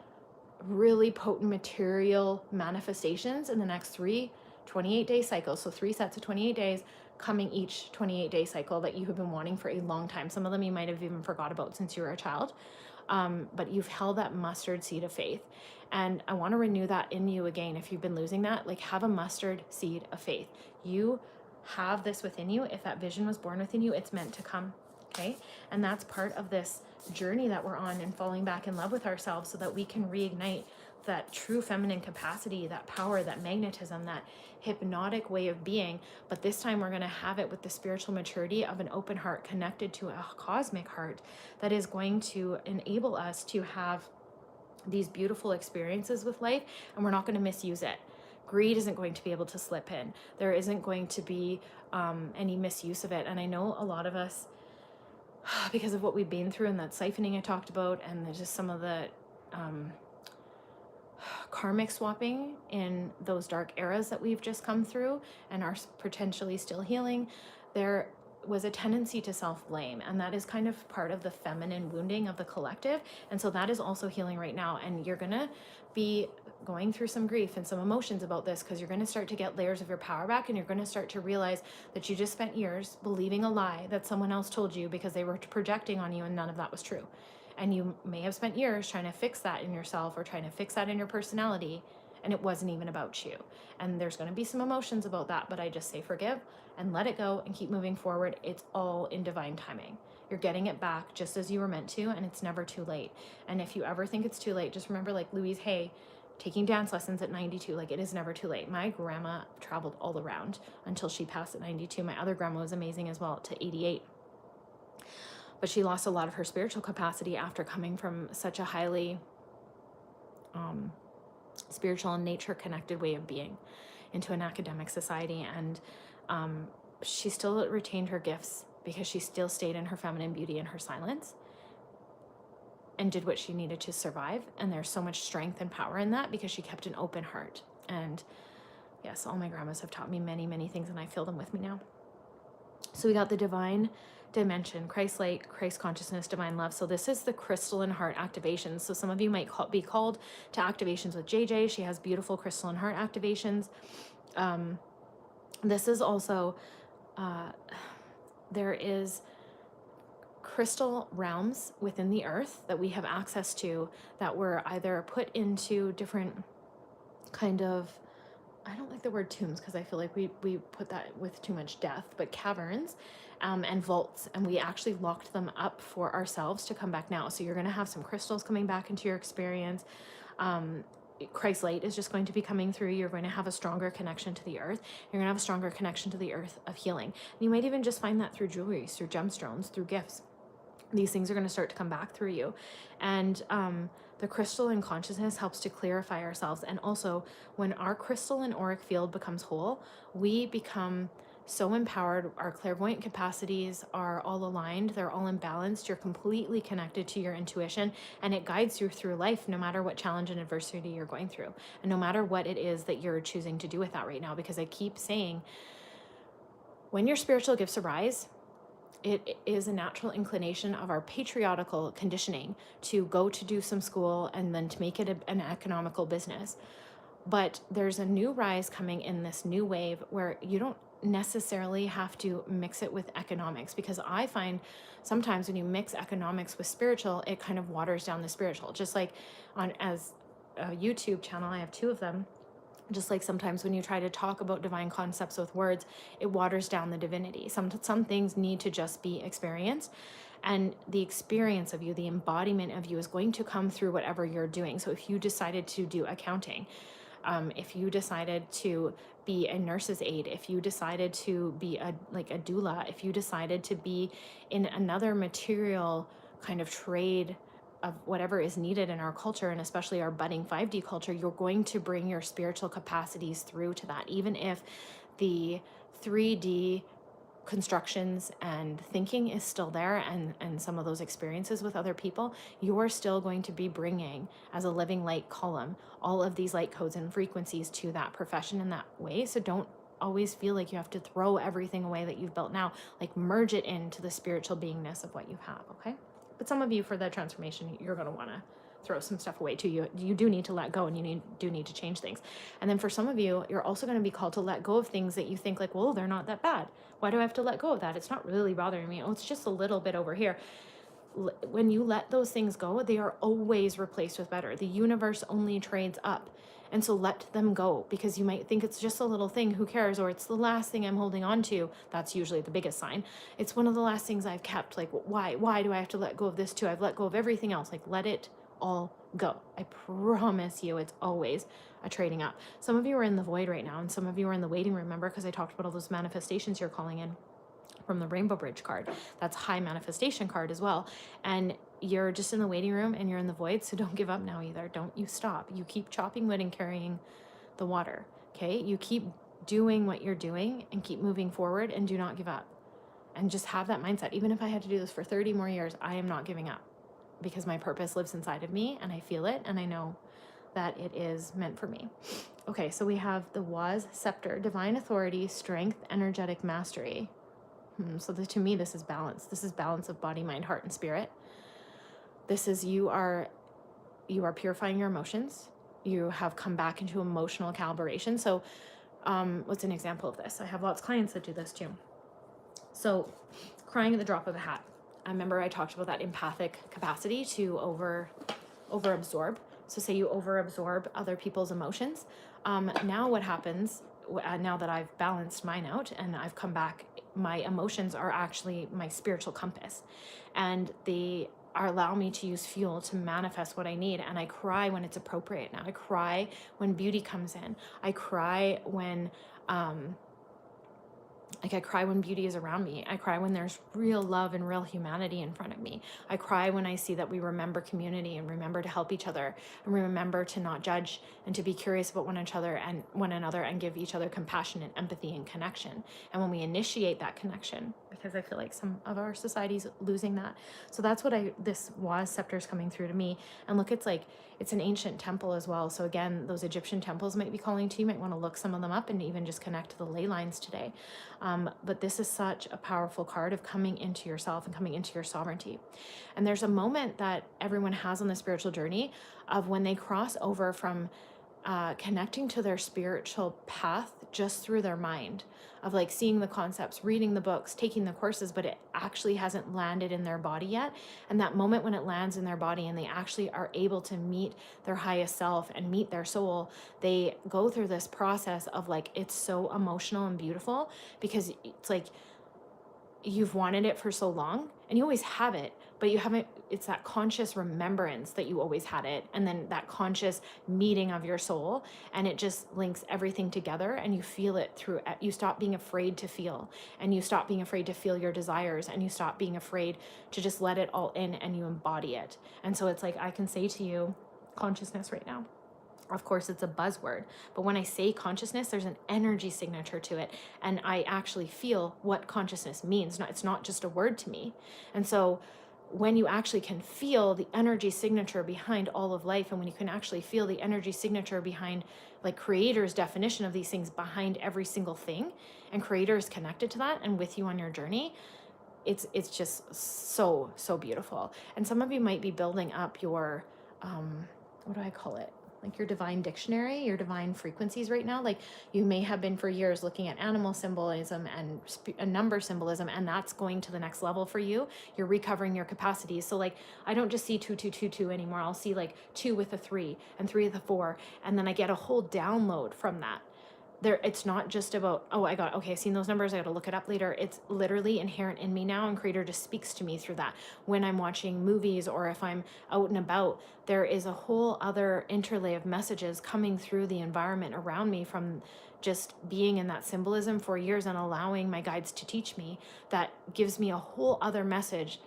really potent material manifestations in the next 3 28-day cycles, so 3 sets of 28 days coming each 28-day cycle that you have been wanting for a long time. Some of them you might have even forgot about since you were a child, but you've held that mustard seed of faith. And I want to renew that in you again. If you've been losing that, like, have a mustard seed of faith. You have this within you. If that vision was born within you, it's meant to come. Okay. And that's part of this journey that we're on, and falling back in love with ourselves so that we can reignite that true feminine capacity, that power, that magnetism, that hypnotic way of being. But this time we're going to have it with the spiritual maturity of an open heart connected to a cosmic heart that is going to enable us to have these beautiful experiences with life, and we're not going to misuse it. Greed isn't going to be able to slip in. There isn't going to be any misuse of it. And I know a lot of us, because of what we've been through and that siphoning I talked about, and just some of the karmic swapping in those dark eras that we've just come through and are potentially still healing, there was a tendency to self-blame, and that is kind of part of the feminine wounding of the collective. And so that is also healing right now, and you're gonna be going through some grief and some emotions about this, because you're going to start to get layers of your power back, and you're going to start to realize that you just spent years believing a lie that someone else told you because they were projecting on you, and none of that was true. And you may have spent years trying to fix that in yourself, or trying to fix that in your personality, and it wasn't even about you. And there's going to be some emotions about that, but I just say forgive and let it go and keep moving forward. It's all in divine timing. You're getting it back just as you were meant to, and it's never too late. And if you ever think it's too late, just remember, like Louise Hay taking dance lessons at 92, like, it is never too late. My grandma traveled all around until she passed at 92. My other grandma was amazing as well, to 88. But she lost a lot of her spiritual capacity after coming from such a highly spiritual and nature connected way of being into an academic society. And she still retained her gifts because she still stayed in her feminine beauty and her silence, and did what she needed to survive. And there's so much strength and power in that because she kept an open heart. And yes, all my grandmas have taught me many, many things, and I feel them with me now. So we got the divine dimension, Christ light, Christ consciousness, divine love. So this is the crystalline heart activations. So some of you might be called to activations with JJ. She has beautiful crystalline heart activations. This is also, there is crystal realms within the earth that we have access to, that were either put into different kind of, I don't like the word tombs because I feel like we put that with too much death, but caverns and vaults, and we actually locked them up for ourselves to come back now. So you're going to have some crystals coming back into your experience. Christ light is just going to be coming through. You're going to have a stronger connection to the earth. You're going to have a stronger connection to the earth of healing. And you might even just find that through jewelry, through gemstones, through gifts. These things are going to start to come back through you. And the crystalline consciousness helps to clarify ourselves. And also, when our crystalline auric field becomes whole, we become so empowered. Our clairvoyant capacities are all aligned. They're all imbalanced. You're completely connected to your intuition, and it guides you through life, no matter what challenge and adversity you're going through, and no matter what it is that you're choosing to do with that right now. Because I keep saying, when your spiritual gifts arise, it is a natural inclination of our patriarchal conditioning to go to do some school and then to make it an economical business. But there's a new rise coming in this new wave where you don't necessarily have to mix it with economics, because I find sometimes when you mix economics with spiritual, it kind of waters down the spiritual. Just like as a YouTube channel, I have 2 of them. Just like sometimes when you try to talk about divine concepts with words, it waters down the divinity. Some things need to just be experienced, and the experience of you, the embodiment of you, is going to come through whatever you're doing. So if you decided to do accounting, if you decided to be a nurse's aide, if you decided to be a doula, if you decided to be in another material kind of trade of whatever is needed in our culture, and especially our budding 5D culture, you're going to bring your spiritual capacities through to that. Even if the 3D constructions and thinking is still there, and some of those experiences with other people, you're still going to be bringing, as a living light column, all of these light codes and frequencies to that profession in that way. So don't always feel like you have to throw everything away that you've built now. Like, merge it into the spiritual beingness of what you have, okay? But some of you, for that transformation, you're going to want to throw some stuff away too. You do need to let go, and you do need to change things. And then for some of you, you're also going to be called to let go of things that you think like, well, they're not that bad. Why do I have to let go of that? It's not really bothering me. Oh, it's just a little bit over here. When you let those things go, they are always replaced with better. The universe only trades up. And so let them go, because you might think it's just a little thing, who cares? Or it's the last thing I'm holding on to. That's usually the biggest sign. It's one of the last things I've kept. Like, why do I have to let go of this too? I've let go of everything else. Like, let it all go. I promise you, it's always a trading up. Some of you are in the void right now, and some of you are in the waiting room. Remember, because I talked about all those manifestations you're calling in from the Rainbow Bridge card. That's high manifestation card as well. And you're just in the waiting room and you're in the void. So don't give up now either. Don't you stop. You keep chopping wood and carrying the water. Okay. You keep doing what you're doing and keep moving forward, and do not give up. And just have that mindset. Even if I had to do this for 30 more years, I am not giving up, because my purpose lives inside of me, and I feel it, and I know that it is meant for me. Okay. So we have the Waz Scepter, divine authority, strength, energetic mastery. So to me, this is balance. This is balance of body, mind, heart, and spirit. This is you are purifying your emotions. You have come back into emotional calibration. So what's an example of this? I have lots of clients that do this too. So crying at the drop of a hat. I remember I talked about that empathic capacity to over absorb. So say you over absorb other people's emotions. Now what happens, now that I've balanced mine out and I've come back, my emotions are actually my spiritual compass, and they allow me to use fuel to manifest what I need. And I cry when it's appropriate. Now I cry when beauty comes in. I cry when I cry when beauty is around me. I cry when there's real love and real humanity in front of me. I cry when I see that we remember community and remember to help each other, and remember to not judge, and to be curious about one another and give each other compassion and empathy and connection. And when we initiate that connection, because I feel like some of our society's losing that. So that's what this Waz scepter is coming through to me. And look, it's an ancient temple as well. So again, those Egyptian temples might be calling to you. You might want to look some of them up and even just connect to the ley lines today. But this is such a powerful card of coming into yourself and coming into your sovereignty. And there's a moment that everyone has on the spiritual journey of when they cross over from connecting to their spiritual path just through their mind, of like seeing the concepts, reading the books, taking the courses, but it actually hasn't landed in their body yet. And that moment when it lands in their body and they actually are able to meet their highest self and meet their soul, they go through this process of like, it's so emotional and beautiful, because it's like you've wanted it for so long and you always have it, but you haven't, it's that conscious remembrance that you always had it. And then that conscious meeting of your soul, and it just links everything together, and you feel it through, you stop being afraid to feel, and you stop being afraid to feel your desires, and you stop being afraid to just let it all in, and you embody it. And so it's like, I can say to you, consciousness right now. Of course, it's a buzzword, but when I say consciousness, there's an energy signature to it, and I actually feel what consciousness means. It's not just a word to me. And so when you actually can feel the energy signature behind all of life, and when you can actually feel the energy signature behind, like, Creator's definition of these things behind every single thing, and Creator is connected to that and with you on your journey, it's just so beautiful. And some of you might be building up your what do I call it, like your divine dictionary, your divine frequencies right now. Like, you may have been for years looking at animal symbolism and number symbolism, and that's going to the next level for you. You're recovering your capacities. So like, I don't just see 2222 anymore. I'll see like 2 with a 3 and 3 with a 4. And then I get a whole download from that. It's not just about, I've seen those numbers, I got to look it up later. It's literally inherent in me now, and Creator just speaks to me through that. When I'm watching movies, or if I'm out and about, there is a whole other interlay of messages coming through the environment around me from just being in that symbolism for years and allowing my guides to teach me, that gives me a whole other message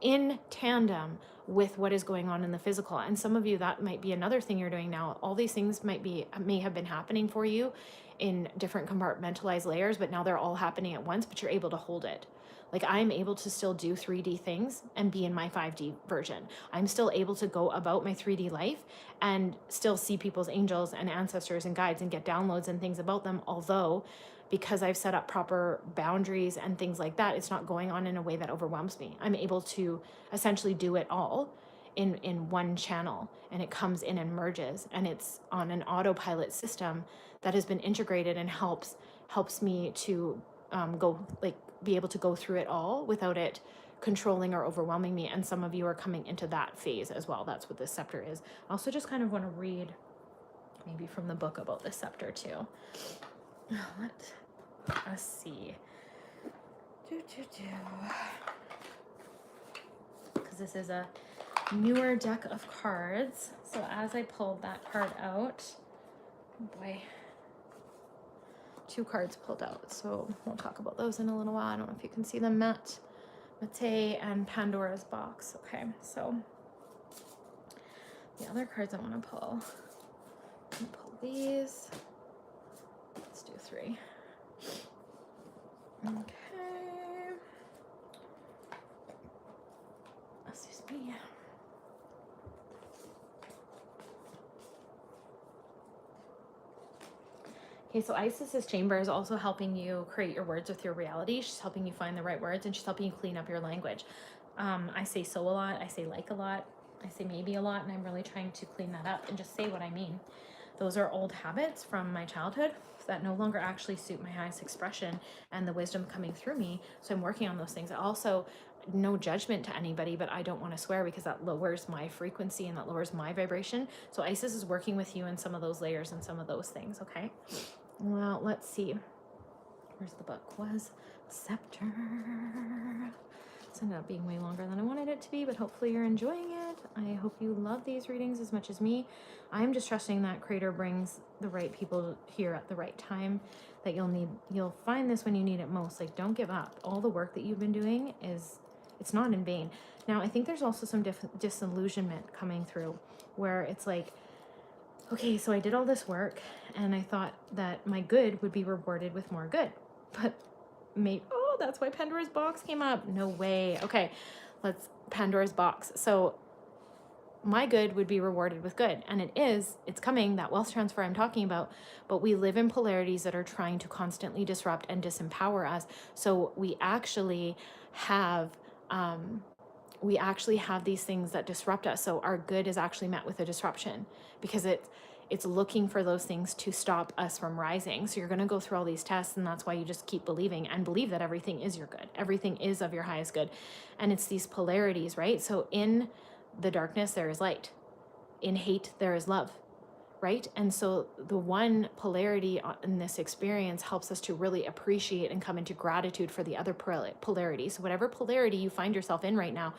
in tandem with what is going on in the physical. And some of you, that might be another thing you're doing now. All these things may have been happening for you in different compartmentalized layers, but now they're all happening at once, but you're able to hold it. Like, I'm able to still do 3D things and be in my 5D version. I'm still able to go about my 3D life and still see people's angels and ancestors and guides and get downloads and things about them. Although, because I've set up proper boundaries and things like that, it's not going on in a way that overwhelms me. I'm able to essentially do it all in one channel, and it comes in and merges, and it's on an autopilot system that has been integrated and helps me to go, like, be able to go through it all without it controlling or overwhelming me. And some of you are coming into that phase as well. That's what this scepter is. I also just kind of want to read maybe from the book about this scepter too. Let us see. Because this is a newer deck of cards. So as I pulled that card out, oh boy, 2 cards pulled out. So we'll talk about those in a little while. I don't know if you can see them, Mate, and Pandora's box. Okay, so the other cards I want to pull. I'm gonna pull these. Let's do 3. Okay. Excuse me. Okay, so Isis's chamber is also helping you create your words with your reality. She's helping you find the right words, and she's helping you clean up your language. I say so a lot, I say like a lot, I say maybe a lot, and I'm really trying to clean that up and just say what I mean. Those are old habits from my childhood that no longer actually suit my highest expression and the wisdom coming through me. So I'm working on those things. Also, no judgment to anybody, but I don't want to swear because that lowers my frequency and that lowers my vibration. So Isis is working with you in some of those layers and some of those things, okay? Well, let's see. Where's the book? Was Scepter. This ended up being way longer than I wanted it to be, but hopefully you're enjoying it. I hope you love these readings as much as me. I'm just trusting that Creator brings the right people here at the right time, that you'll find this when you need it most. Like, don't give up. All the work that you've been doing it's not in vain. Now, I think there's also some disillusionment coming through where it's like, okay, so I did all this work and I thought that my good would be rewarded with more good, but maybe, oh, that's why Pandora's box came up. No way. Okay, let's Pandora's box. So my good would be rewarded with good, and it's coming, that wealth transfer I'm talking about, but we live in polarities that are trying to constantly disrupt and disempower us. So we actually have these things that disrupt us. So our good is actually met with a disruption because it's looking for those things to stop us from rising. So you're going to go through all these tests, and that's why you just keep believing and believe that everything is your good. Everything is of your highest good. And it's these polarities, right? So in the darkness, there is light. In hate, there is love, right? And so the one polarity in this experience helps us to really appreciate and come into gratitude for the other polarity. So whatever polarity you find yourself in right now,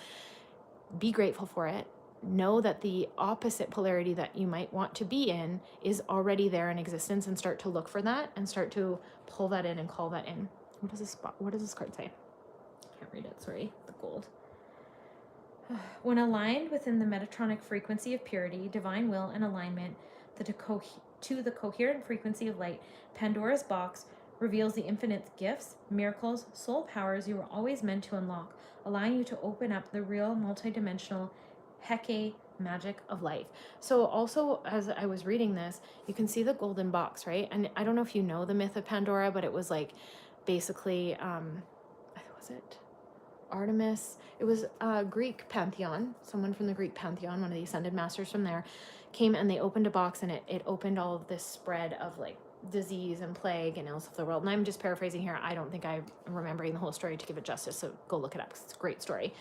be grateful for it. Know that the opposite polarity that you might want to be in is already there in existence, and start to look for that and start to pull that in and call that in. What does this card say? Can't read it, sorry, the gold. When aligned within the Metatronic frequency of purity, divine will, and alignment to the coherent frequency of light, Pandora's box reveals the infinite gifts, miracles, soul powers you were always meant to unlock, allowing you to open up the real multidimensional Heke magic of life. So also, as I was reading this, you can see the golden box, right? And I don't know if you know the myth of Pandora, but it was like basically, was it Artemis? It was a Greek pantheon. Someone from the Greek pantheon, one of the ascended masters from there, came and they opened a box, and it opened all of this spread of like disease and plague and ills of the world. And I'm just paraphrasing here. I don't think I'm remembering the whole story to give it justice, so go look it up because it's a great story.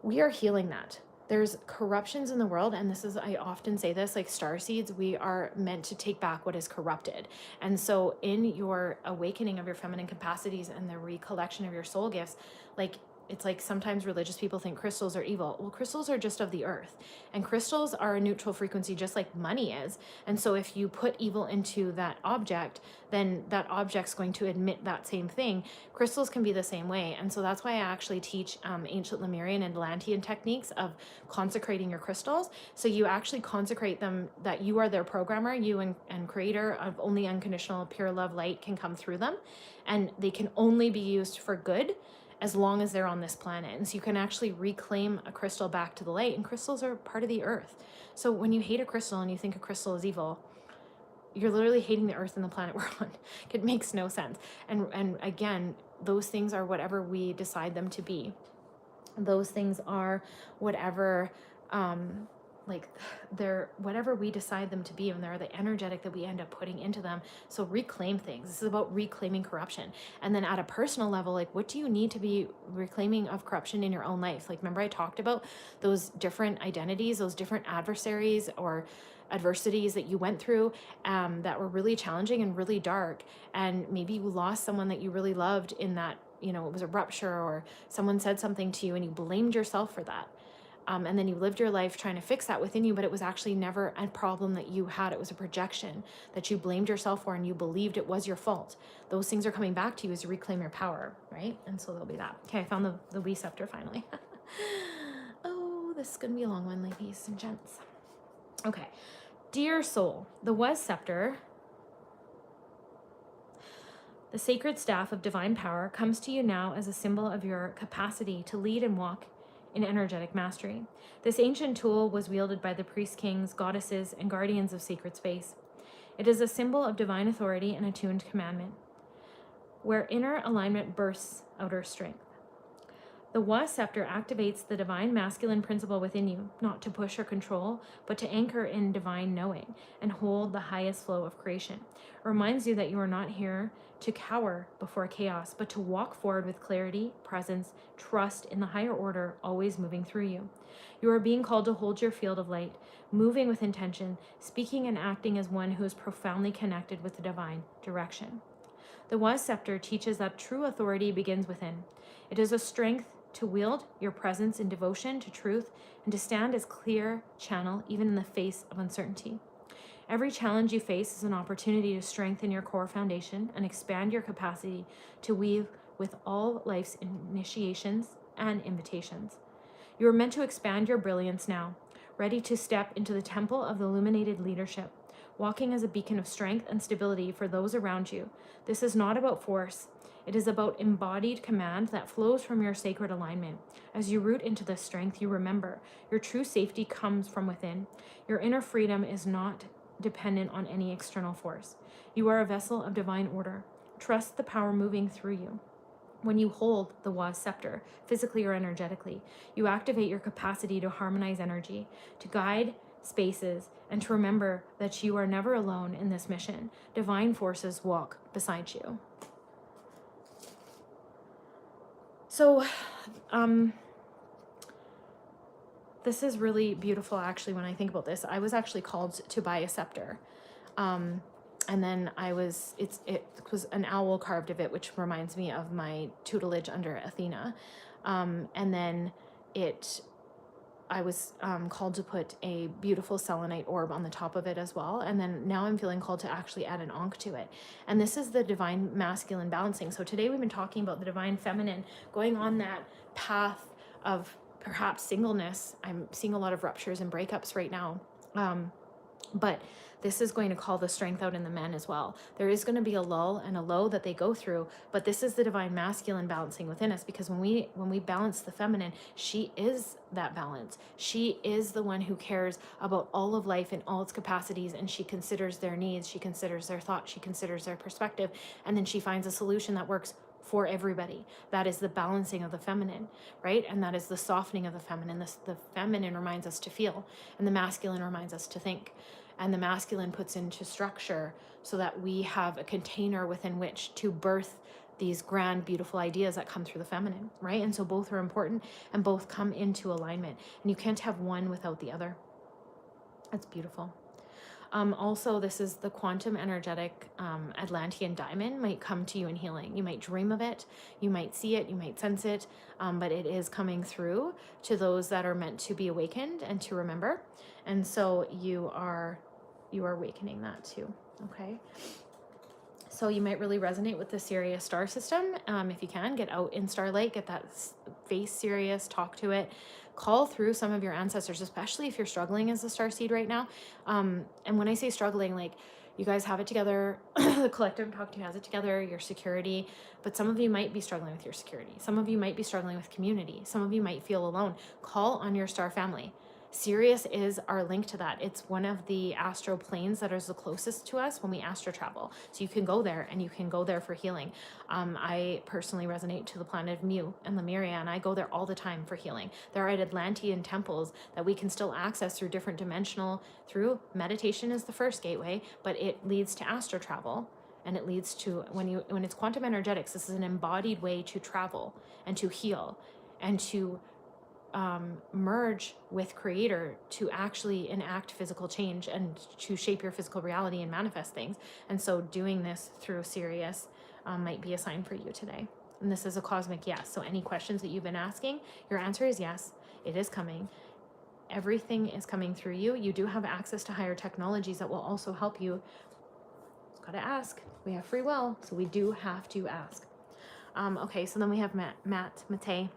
We are healing that. There's corruptions in the world, and I often say this, like starseeds, we are meant to take back what is corrupted. And so in your awakening of your feminine capacities and the recollection of your soul gifts, like, it's like sometimes religious people think crystals are evil. Well, crystals are just of the earth, and crystals are a neutral frequency, just like money is. And so if you put evil into that object, then that object's going to emit that same thing. Crystals can be the same way. And so that's why I actually teach ancient Lemurian and Atlantean techniques of consecrating your crystals. So you actually consecrate them, that you are their programmer, you and creator of only unconditional pure love light can come through them, and they can only be used for good as long as they're on this planet. And so you can actually reclaim a crystal back to the light, and crystals are part of the earth. So when you hate a crystal and you think a crystal is evil, you're literally hating the earth and the planet we're on. It makes no sense. And again, those things are whatever we decide them to be. Those things are whatever, like they're whatever we decide them to be, and they're the energetic that we end up putting into them. So reclaim things. This is about reclaiming corruption. And then at a personal level, like, what do you need to be reclaiming of corruption in your own life? Like, remember I talked about those different identities, those different adversaries or adversities that you went through, that were really challenging and really dark. And maybe you lost someone that you really loved in that, you know, it was a rupture, or someone said something to you and you blamed yourself for that. And then you lived your life trying to fix that within you, but it was actually never a problem that you had. It was a projection that you blamed yourself for, and you believed it was your fault. Those things are coming back to you as you reclaim your power, right? And so there'll be that. Okay, I found the Receptor finally. Oh, this is going to be a long one, ladies and gents. Okay. Dear soul, the Was Scepter, the sacred staff of divine power, comes to you now as a symbol of your capacity to lead and walk in energetic mastery. This ancient tool was wielded by the priest kings, goddesses, and guardians of sacred space. It is a symbol of divine authority and attuned commandment, where inner alignment bursts outer strength. The Was Scepter activates the divine masculine principle within you, not to push or control, but to anchor in divine knowing and hold the highest flow of creation. It reminds you that you are not here to cower before chaos, but to walk forward with clarity, presence, trust in the higher order, always moving through you. You are being called to hold your field of light, moving with intention, speaking and acting as one who is profoundly connected with the divine direction. The Was Scepter teaches that true authority begins within. It is a strength to wield your presence in devotion to truth and to stand as clear channel even in the face of uncertainty. Every challenge you face is an opportunity to strengthen your core foundation and expand your capacity to weave with all life's initiations and invitations. You are meant to expand your brilliance now, ready to step into the temple of the illuminated leadership, walking as a beacon of strength and stability for those around you. This is not about force. It is about embodied command that flows from your sacred alignment. As you root into this strength, you remember your true safety comes from within. Your inner freedom is not dependent on any external force. You are a vessel of divine order. Trust the power moving through you. When you hold the Was Scepter, physically or energetically, you activate your capacity to harmonize energy, to guide spaces, and to remember that you are never alone in this mission. Divine forces walk beside you. So, this is really beautiful, actually, when I think about this. I was actually called to buy a scepter. And then it was an owl carved of it, which reminds me of my tutelage under Athena. And then I was called to put a beautiful selenite orb on the top of it as well. And then now I'm feeling called to actually add an ankh to it. And this is the divine masculine balancing. So today we've been talking about the divine feminine, going on that path of perhaps singleness. I'm seeing a lot of ruptures and breakups right now. But this is going to call the strength out in the men as well. There is going to be a lull and a low that they go through, but this is the divine masculine balancing within us, because when we balance the feminine, she is that balance. She is the one who cares about all of life in all its capacities, and she considers their needs, she considers their thoughts, she considers their perspective, and then she finds a solution that works for everybody. That is the balancing of the feminine, right? And that is the softening of the feminine. The feminine reminds us to feel, and the masculine reminds us to think. And the masculine puts into structure so that we have a container within which to birth these grand, beautiful ideas that come through the feminine, right? And so both are important and both come into alignment. And you can't have one without the other. That's beautiful. Also, this is the quantum energetic Atlantean diamond might come to you in healing. You might dream of it, you might see it, you might sense it, but it is coming through to those that are meant to be awakened and to remember. And so you are awakening that too, okay? So you might really resonate with the Sirius star system. If you can, get out in starlight, get that face Sirius, talk to it, call through some of your ancestors, especially if you're struggling as a starseed right now. And when I say struggling, like, you guys have it together, the collective I'm talking to has it together, your security, but some of you might be struggling with your security. Some of you might be struggling with community. Some of you might feel alone. Call on your star family. Sirius is our link to that. It's one of the astral planes that is the closest to us when we astral travel. So you can go there, and you can go there for healing. I personally resonate to the planet of Mu and Lemuria, and I go there all the time for healing. There are Atlantean temples that we can still access through different dimensional, through meditation is the first gateway, but it leads to astral travel. And it leads to, when it's quantum energetics, this is an embodied way to travel and to heal and to merge with Creator to actually enact physical change and to shape your physical reality and manifest things. And so doing this through Sirius might be a sign for you today. And this is a cosmic yes. So any questions that you've been asking, your answer is yes, it is coming. Everything is coming through you. You do have access to higher technologies that will also help you. Just gotta ask. We have free will, so we do have to ask. Okay, so then we have Mate.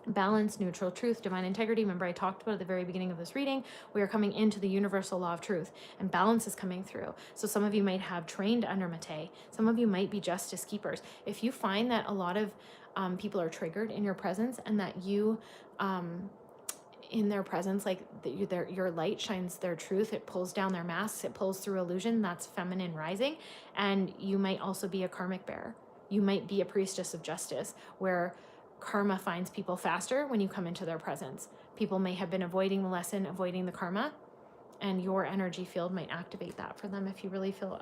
Balance, neutral, truth, divine integrity. Remember, I talked about at the very beginning of this reading, we are coming into the universal law of truth, and balance is coming through. So some of you might have trained under Mate. Some of you might be justice keepers. If you find that a lot of people are triggered in your presence, and that you, in their presence, like your light shines their truth, it pulls down their masks, it pulls through illusion, that's feminine rising. And you might also be a karmic bearer. You might be a priestess of justice, where karma finds people faster when you come into their presence. People may have been avoiding the lesson, avoiding the karma, and your energy field might activate that for them if you really feel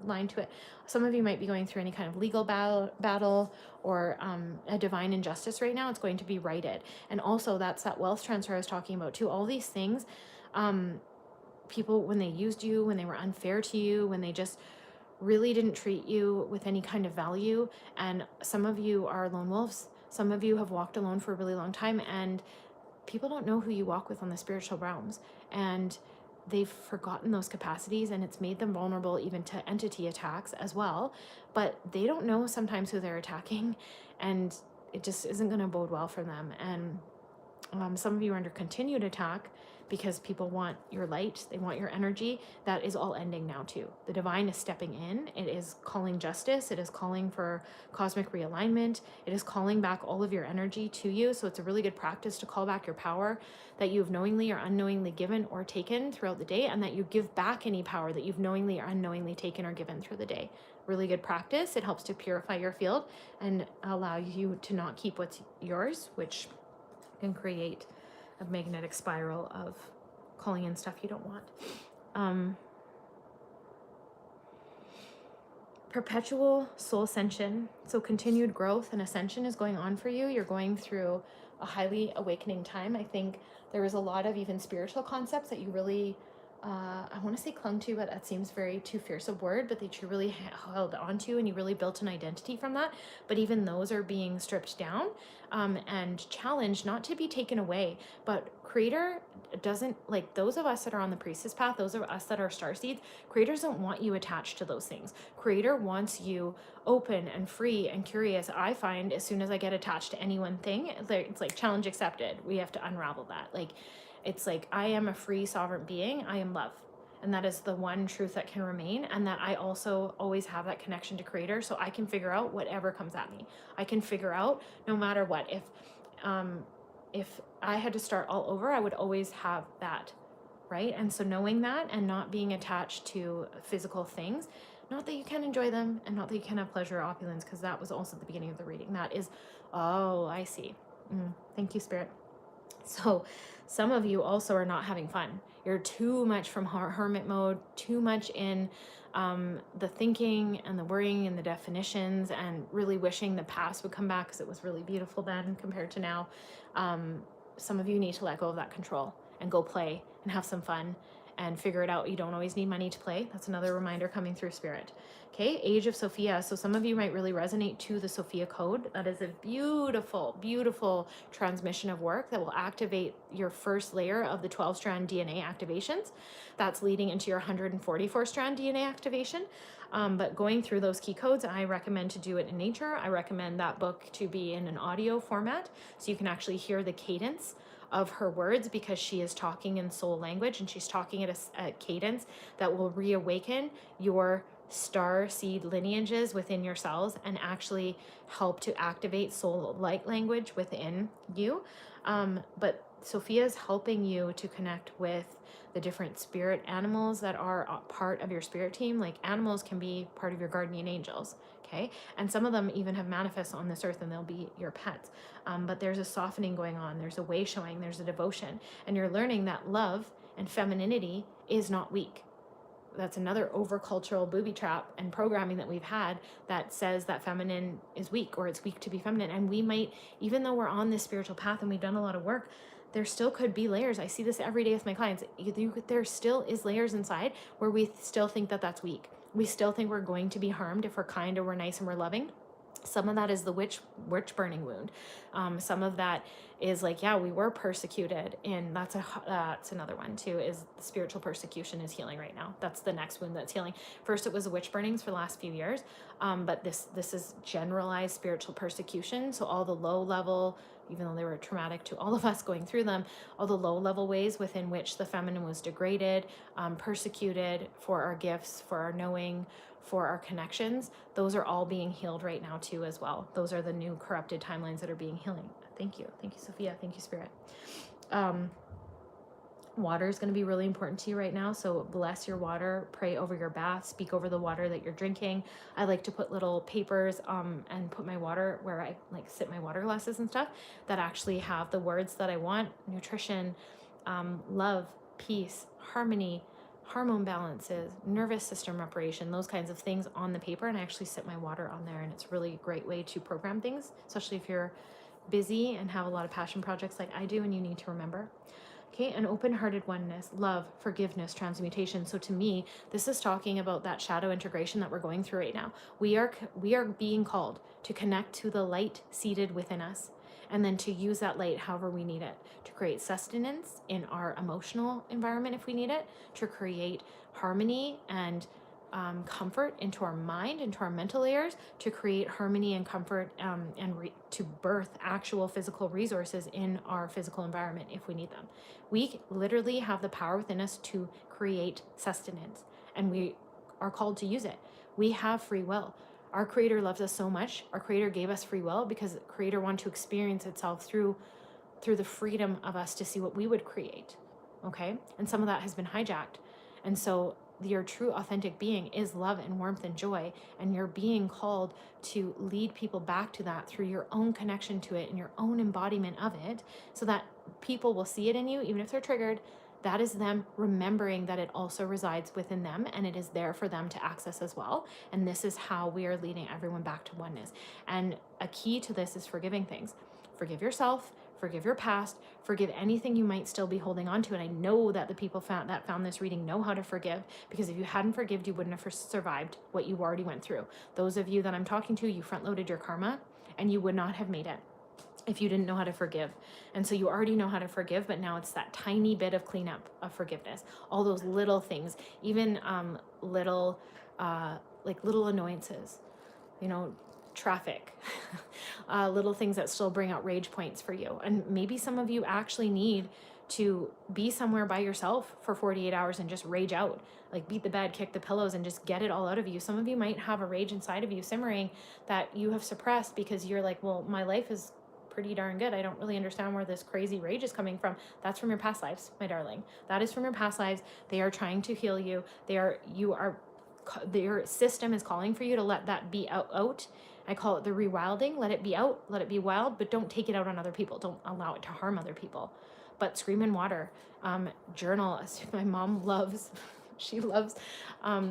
aligned to it. Some of you might be going through any kind of legal battle or a divine injustice right now. It's going to be righted. And also that's that wealth transfer I was talking about too. All these things, people, when they used you, when they were unfair to you, when they just really didn't treat you with any kind of value. And some of you are lone wolves. Some of you have walked alone for a really long time, and people don't know who you walk with on the spiritual realms, and they've forgotten those capacities, and it's made them vulnerable even to entity attacks as well. But they don't know sometimes who they're attacking, and it just isn't going to bode well for them. And some of you are under continued attack because people want your light, they want your energy. That is all ending now too. The divine is stepping in. It is calling justice. It is calling for cosmic realignment. It is calling back all of your energy to you. So it's a really good practice to call back your power that you've knowingly or unknowingly given or taken throughout the day, and that you give back any power that you've knowingly or unknowingly taken or given through the day. Really good practice. It helps to purify your field and allow you to not keep what's yours, which can create a magnetic spiral of calling in stuff you don't want. Perpetual soul ascension. So continued growth and ascension is going on for you. You're going through a highly awakening time. I think there is a lot of even spiritual concepts that you really, I want to say clung to, but that seems very too fierce a word, but that you really held onto, and you really built an identity from that. But even those are being stripped down and challenged, not to be taken away. But Creator doesn't, like those of us that are on the priestess path, those of us that are starseeds, Creator doesn't want you attached to those things. Creator wants you open and free and curious. I find as soon as I get attached to any one thing, it's like challenge accepted. We have to unravel that. Like, it's like, I am a free sovereign being. I am love. And that is the one truth that can remain. And that I also always have that connection to Creator. So I can figure out whatever comes at me. I can figure out no matter what. If I had to start all over, I would always have that, right? And so knowing that and not being attached to physical things, not that you can enjoy them and not that you can have pleasure or opulence, because that was also the beginning of the reading. That is, oh, I see. Thank you, Spirit. So some of you also are not having fun. You're too much from hermit mode, too much in the thinking and the worrying and the definitions, and really wishing the past would come back because it was really beautiful then compared to now. Some of you need to let go of that control and go play and have some fun and figure it out. You don't always need money to play. That's another reminder coming through Spirit. Okay, Age of Sophia. So some of you might really resonate to the Sophia code. That is a beautiful, beautiful transmission of work that will activate your first layer of the 12-strand DNA activations. That's leading into your 144-strand DNA activation. But going through those key codes, I recommend to do it in nature. I recommend that book to be in an audio format so you can actually hear the cadence of her words, because she is talking in soul language and she's talking at a cadence that will reawaken your star seed lineages within your cells and actually help to activate soul light language within you. But Sophia is helping you to connect with the different spirit animals that are part of your spirit team. Like animals can be part of your guardian angels, okay? And some of them even have manifests on this earth and they'll be your pets. But there's a softening going on. There's a way showing, there's a devotion. And you're learning that love and femininity is not weak. That's another overcultural booby trap and programming that we've had that says that feminine is weak or it's weak to be feminine. And we might, even though we're on this spiritual path and we've done a lot of work, there still could be layers. I see this every day with my clients. There still is layers inside where we still think that that's weak. We still think we're going to be harmed if we're kind or we're nice and we're loving. Some of that is the witch burning wound. Some of that is like, yeah, we were persecuted, and that's another one too, is the spiritual persecution is healing right now. That's the next wound that's healing. First it was the witch burnings for the last few years, but this is generalized spiritual persecution. So all the low level, even though they were traumatic to all of us going through them, all the low level ways within which the feminine was degraded, persecuted for our gifts, for our knowing, for our connections, those are all being healed right now too as well. Those are the new corrupted timelines that are being healing. Thank you, Sophia. Thank you, Spirit. Water is going to be really important to you right now, so bless your water, pray over your bath, speak over the water that you're drinking. I like to put little papers and put my water where I like sit my water glasses and stuff that actually have the words that I want: nutrition, love, peace, harmony, hormone balances, nervous system reparation, those kinds of things on the paper. And I actually sit my water on there, and it's really a great way to program things, especially if you're busy and have a lot of passion projects like I do and you need to remember. Okay, an open-hearted oneness, love, forgiveness, transmutation. So to me, this is talking about that shadow integration that we're going through right now. We are being called to connect to the light seated within us, and then to use that light however we need it, to create sustenance in our emotional environment if we need it, to create harmony and comfort into our mind, into our mental layers, to create harmony and comfort to birth actual physical resources in our physical environment if we need them. We literally have the power within us to create sustenance, and we are called to use it. We have free will. Our Creator loves us so much. Our Creator gave us free will because the Creator wanted to experience itself through the freedom of us to see what we would create. Okay? And some of that has been hijacked. And so your true authentic being is love and warmth and joy, and you're being called to lead people back to that through your own connection to it and your own embodiment of it, so that people will see it in you, even if they're triggered. That is them remembering that it also resides within them and it is there for them to access as well. And this is how we are leading everyone back to oneness. And a key to this is forgiving things. Forgive yourself, forgive your past, forgive anything you might still be holding on to. And I know that the people found this reading know how to forgive, because if you hadn't forgiven, you wouldn't have survived what you already went through. Those of you that I'm talking to, you front-loaded your karma and you would not have made it if you didn't know how to forgive. And so you already know how to forgive, but now it's that tiny bit of cleanup of forgiveness. All those little things, even little annoyances, traffic, little things that still bring out rage points for you. And maybe some of you actually need to be somewhere by yourself for 48 hours and just rage out, like beat the bed, kick the pillows, and just get it all out of you. Some of you might have a rage inside of you simmering that you have suppressed because you're like, well, my life is pretty darn good. I don't really understand where this crazy rage is coming from. That's from your past lives, my darling. That is from your past lives. They are trying to heal you. Your system is calling for you to let that be out. I call it the rewilding. Let it be out, let it be wild, but don't take it out on other people. Don't allow it to harm other people. But scream in water, journal. My mom loves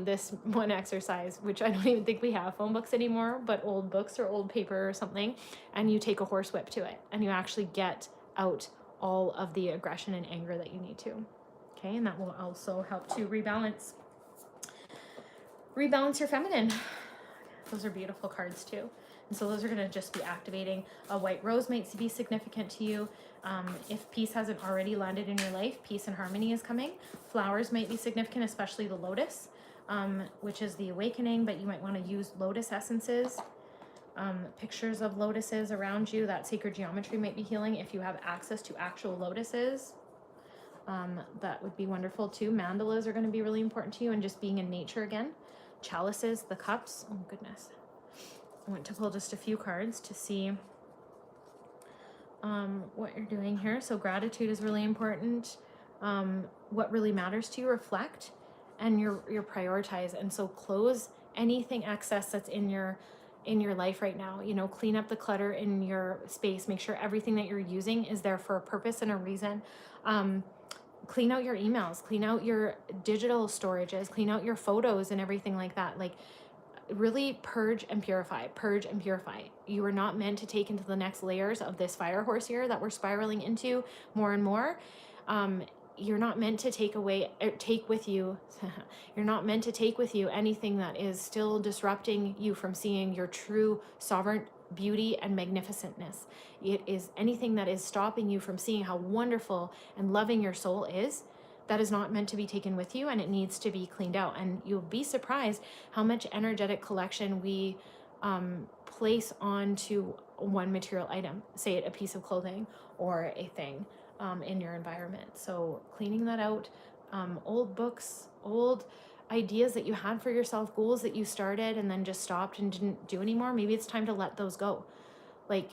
this one exercise, which I don't even think we have phone books anymore, but old books or old paper or something. And you take a horsewhip to it and you actually get out all of the aggression and anger that you need to. Okay. And that will also help to rebalance your feminine. Those are beautiful cards too. And so those are going to just be activating. A white rose might be significant to you. If peace hasn't already landed in your life, peace and harmony is coming. Flowers might be significant, especially the lotus, which is the awakening, but you might want to use lotus essences. Pictures of lotuses around you, that sacred geometry might be healing. If you have access to actual lotuses, that would be wonderful too. Mandalas are going to be really important to you, and just being in nature again. Chalices, the cups. Oh goodness. I went to pull just a few cards to see what you're doing here. So gratitude is really important. What really matters to you, reflect, and you're prioritize. And so close anything excess that's in your life right now. You know, clean up the clutter in your space. Make sure everything that you're using is there for a purpose and a reason. Clean out your emails, clean out your digital storages, clean out your photos and everything like that. Like, really purge and purify, purge and purify. You are not meant to take into the next layers of this fire horse here that we're spiraling into more and more. You're not meant to take with you you're not meant to take with you anything that is still disrupting you from seeing your true sovereign beauty and magnificentness. It is anything that is stopping you from seeing how wonderful and loving your soul is. That is not meant to be taken with you, and it needs to be cleaned out. And you'll be surprised how much energetic collection we place onto one material item, say it a piece of clothing or a thing in your environment. So cleaning that out, old books, old ideas that you had for yourself, goals that you started and then just stopped and didn't do anymore. Maybe it's time to let those go. Like,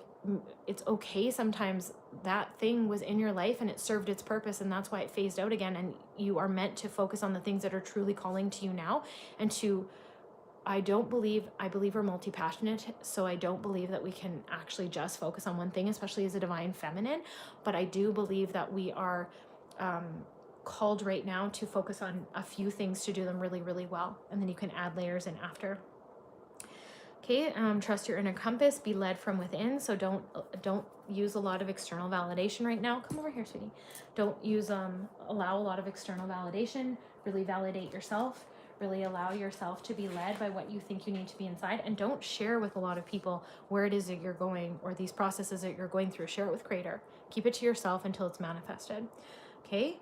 it's okay sometimes that thing was in your life and it served its purpose, and that's why it phased out again, and you are meant to focus on the things that are truly calling to you now. And to I believe we're multi-passionate, so I don't believe that we can actually just focus on one thing, especially as a divine feminine. But I do believe that we are called right now to focus on a few things to do them really, really well, and then you can add layers in after. Okay, trust your inner compass, be led from within. So don't use a lot of external validation right now. Come over here, sweetie. Don't allow a lot of external validation. Really validate yourself. Really allow yourself to be led by what you think you need to be inside. And don't share with a lot of people where it is that you're going or these processes that you're going through. Share it with Creator. Keep it to yourself until it's manifested. Okay?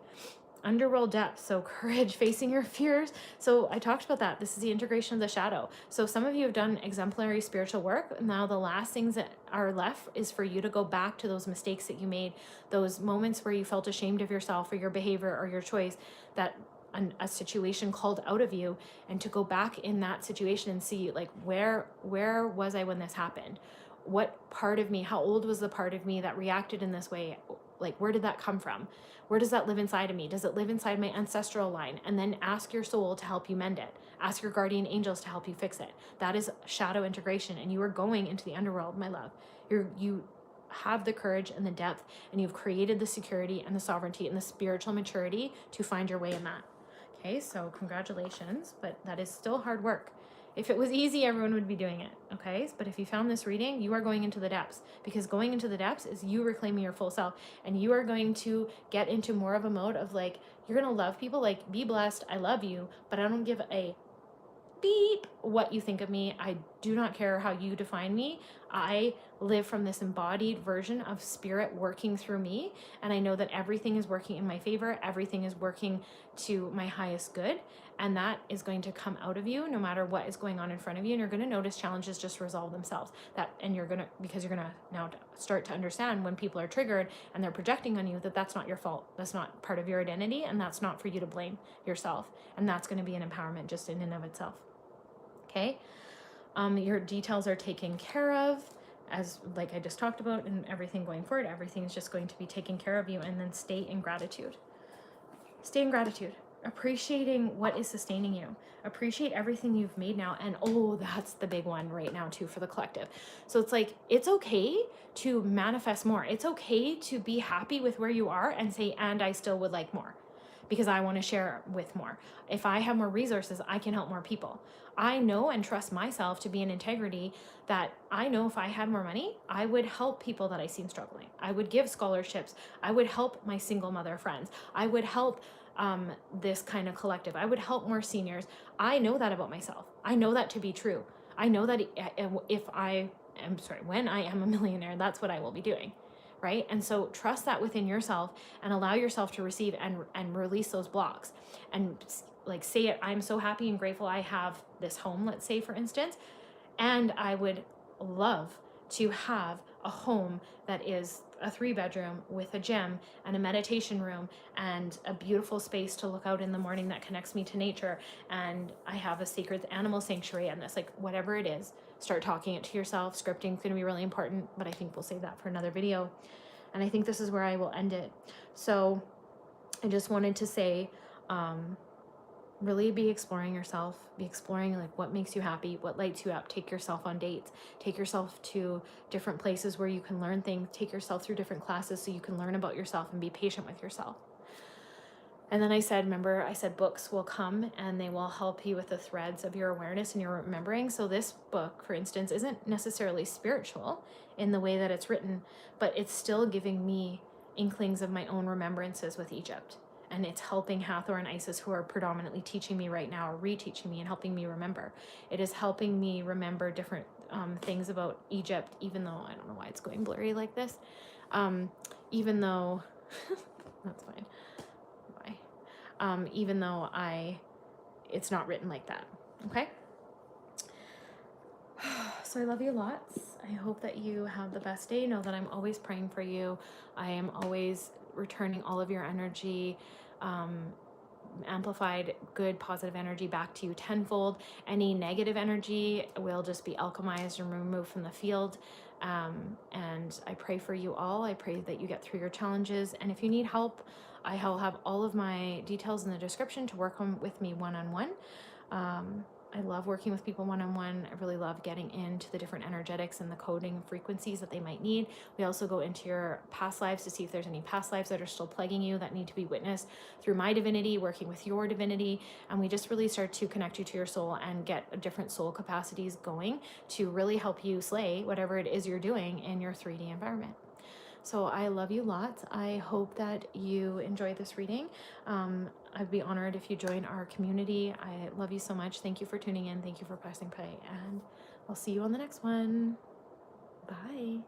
Underworld depth, so courage, facing your fears. So I talked about that. This is the integration of the shadow. So some of you have done exemplary spiritual work. Now the last things that are left is for you to go back to those mistakes that you made, those moments where you felt ashamed of yourself or your behavior or your choice, that a situation called out of you, and to go back in that situation and see, like, where was I when this happened? What part of me, how old was the part of me that reacted in this way? Like, where did that come from? Where does that live inside of me? Does it live inside my ancestral line? And then ask your soul to help you mend it. Ask your guardian angels to help you fix it. That is shadow integration, and you are going into the underworld, my love. You have the courage and the depth, and you've created the security and the sovereignty and the spiritual maturity to find your way in that. Okay, so congratulations, but that is still hard work. If it was easy, everyone would be doing it, okay? But if you found this reading, you are going into the depths, because going into the depths is you reclaiming your full self, and you are going to get into more of a mode of, like, you're going to love people, like, be blessed, I love you, but I don't give a beep what you think of me. I do not care how you define me. I live from this embodied version of spirit working through me, and I know that everything is working in my favor. Everything is working to my highest good, and that is going to come out of you no matter what is going on in front of you. And you're going to notice challenges just resolve themselves. Because you're going to now start to understand when people are triggered and they're projecting on you, that that's not your fault. That's not part of your identity, and that's not for you to blame yourself. And that's going to be an empowerment just in and of itself. Okay, your details are taken care of, as like I just talked about, and everything going forward, everything is just going to be taken care of you. And then stay in gratitude. Stay in gratitude, appreciating what is sustaining you. Appreciate everything you've made now. And oh, that's the big one right now too for the collective. So it's like, it's okay to manifest more. It's okay to be happy with where you are and say, and I still would like more, because I want to share with more. If I have more resources, I can help more people. I know and trust myself to be in integrity, that I know if I had more money, I would help people that I seen struggling. I would give scholarships. I would help my single mother friends. I would help this kind of collective. I would help more seniors. I know that about myself. I know that to be true. I know that when I am a millionaire, that's what I will be doing. Right? And so trust that within yourself, and allow yourself to receive and release those blocks, and like say it, I'm so happy and grateful I have this home, let's say for instance, and I would love to have a home that is a 3-bedroom with a gym and a meditation room and a beautiful space to look out in the morning that connects me to nature, and I have a sacred animal sanctuary, and this, like, whatever it is, start talking it to yourself. Scripting is going to be really important, but I think we'll save that for another video. And I think this is where I will end it. So I just wanted to say, really be exploring yourself, be exploring like what makes you happy, what lights you up. Take yourself on dates, take yourself to different places where you can learn things, take yourself through different classes so you can learn about yourself and be patient with yourself. And then I said, remember, I said books will come and they will help you with the threads of your awareness and your remembering. So this book, for instance, isn't necessarily spiritual in the way that it's written, but it's still giving me inklings of my own remembrances with Egypt. And it's helping Hathor and Isis, who are predominantly teaching me right now, or reteaching me and helping me remember. It is helping me remember different things about Egypt, even though, I don't know why it's going blurry like this. Even though, that's fine. Why? Even though it's not written like that, okay? So I love you lots. I hope that you have the best day. Know that I'm always praying for you. I am always returning all of your energy, amplified, good, positive energy back to you tenfold. Any negative energy will just be alchemized and removed from the field. And I pray for you all. I pray that you get through your challenges. And if you need help, I will have all of my details in the description to work on with me one-on-one. I love working with people one-on-one. I really love getting into the different energetics and the coding frequencies that they might need. We also go into your past lives to see if there's any past lives that are still plaguing you that need to be witnessed through my divinity, working with your divinity. And we just really start to connect you to your soul and get different soul capacities going to really help you slay whatever it is you're doing in your 3D environment. So I love you lots. I hope that you enjoyed this reading. I'd be honored if you join our community. I love you so much. Thank you for tuning in. Thank you for pressing play. And I'll see you on the next one. Bye.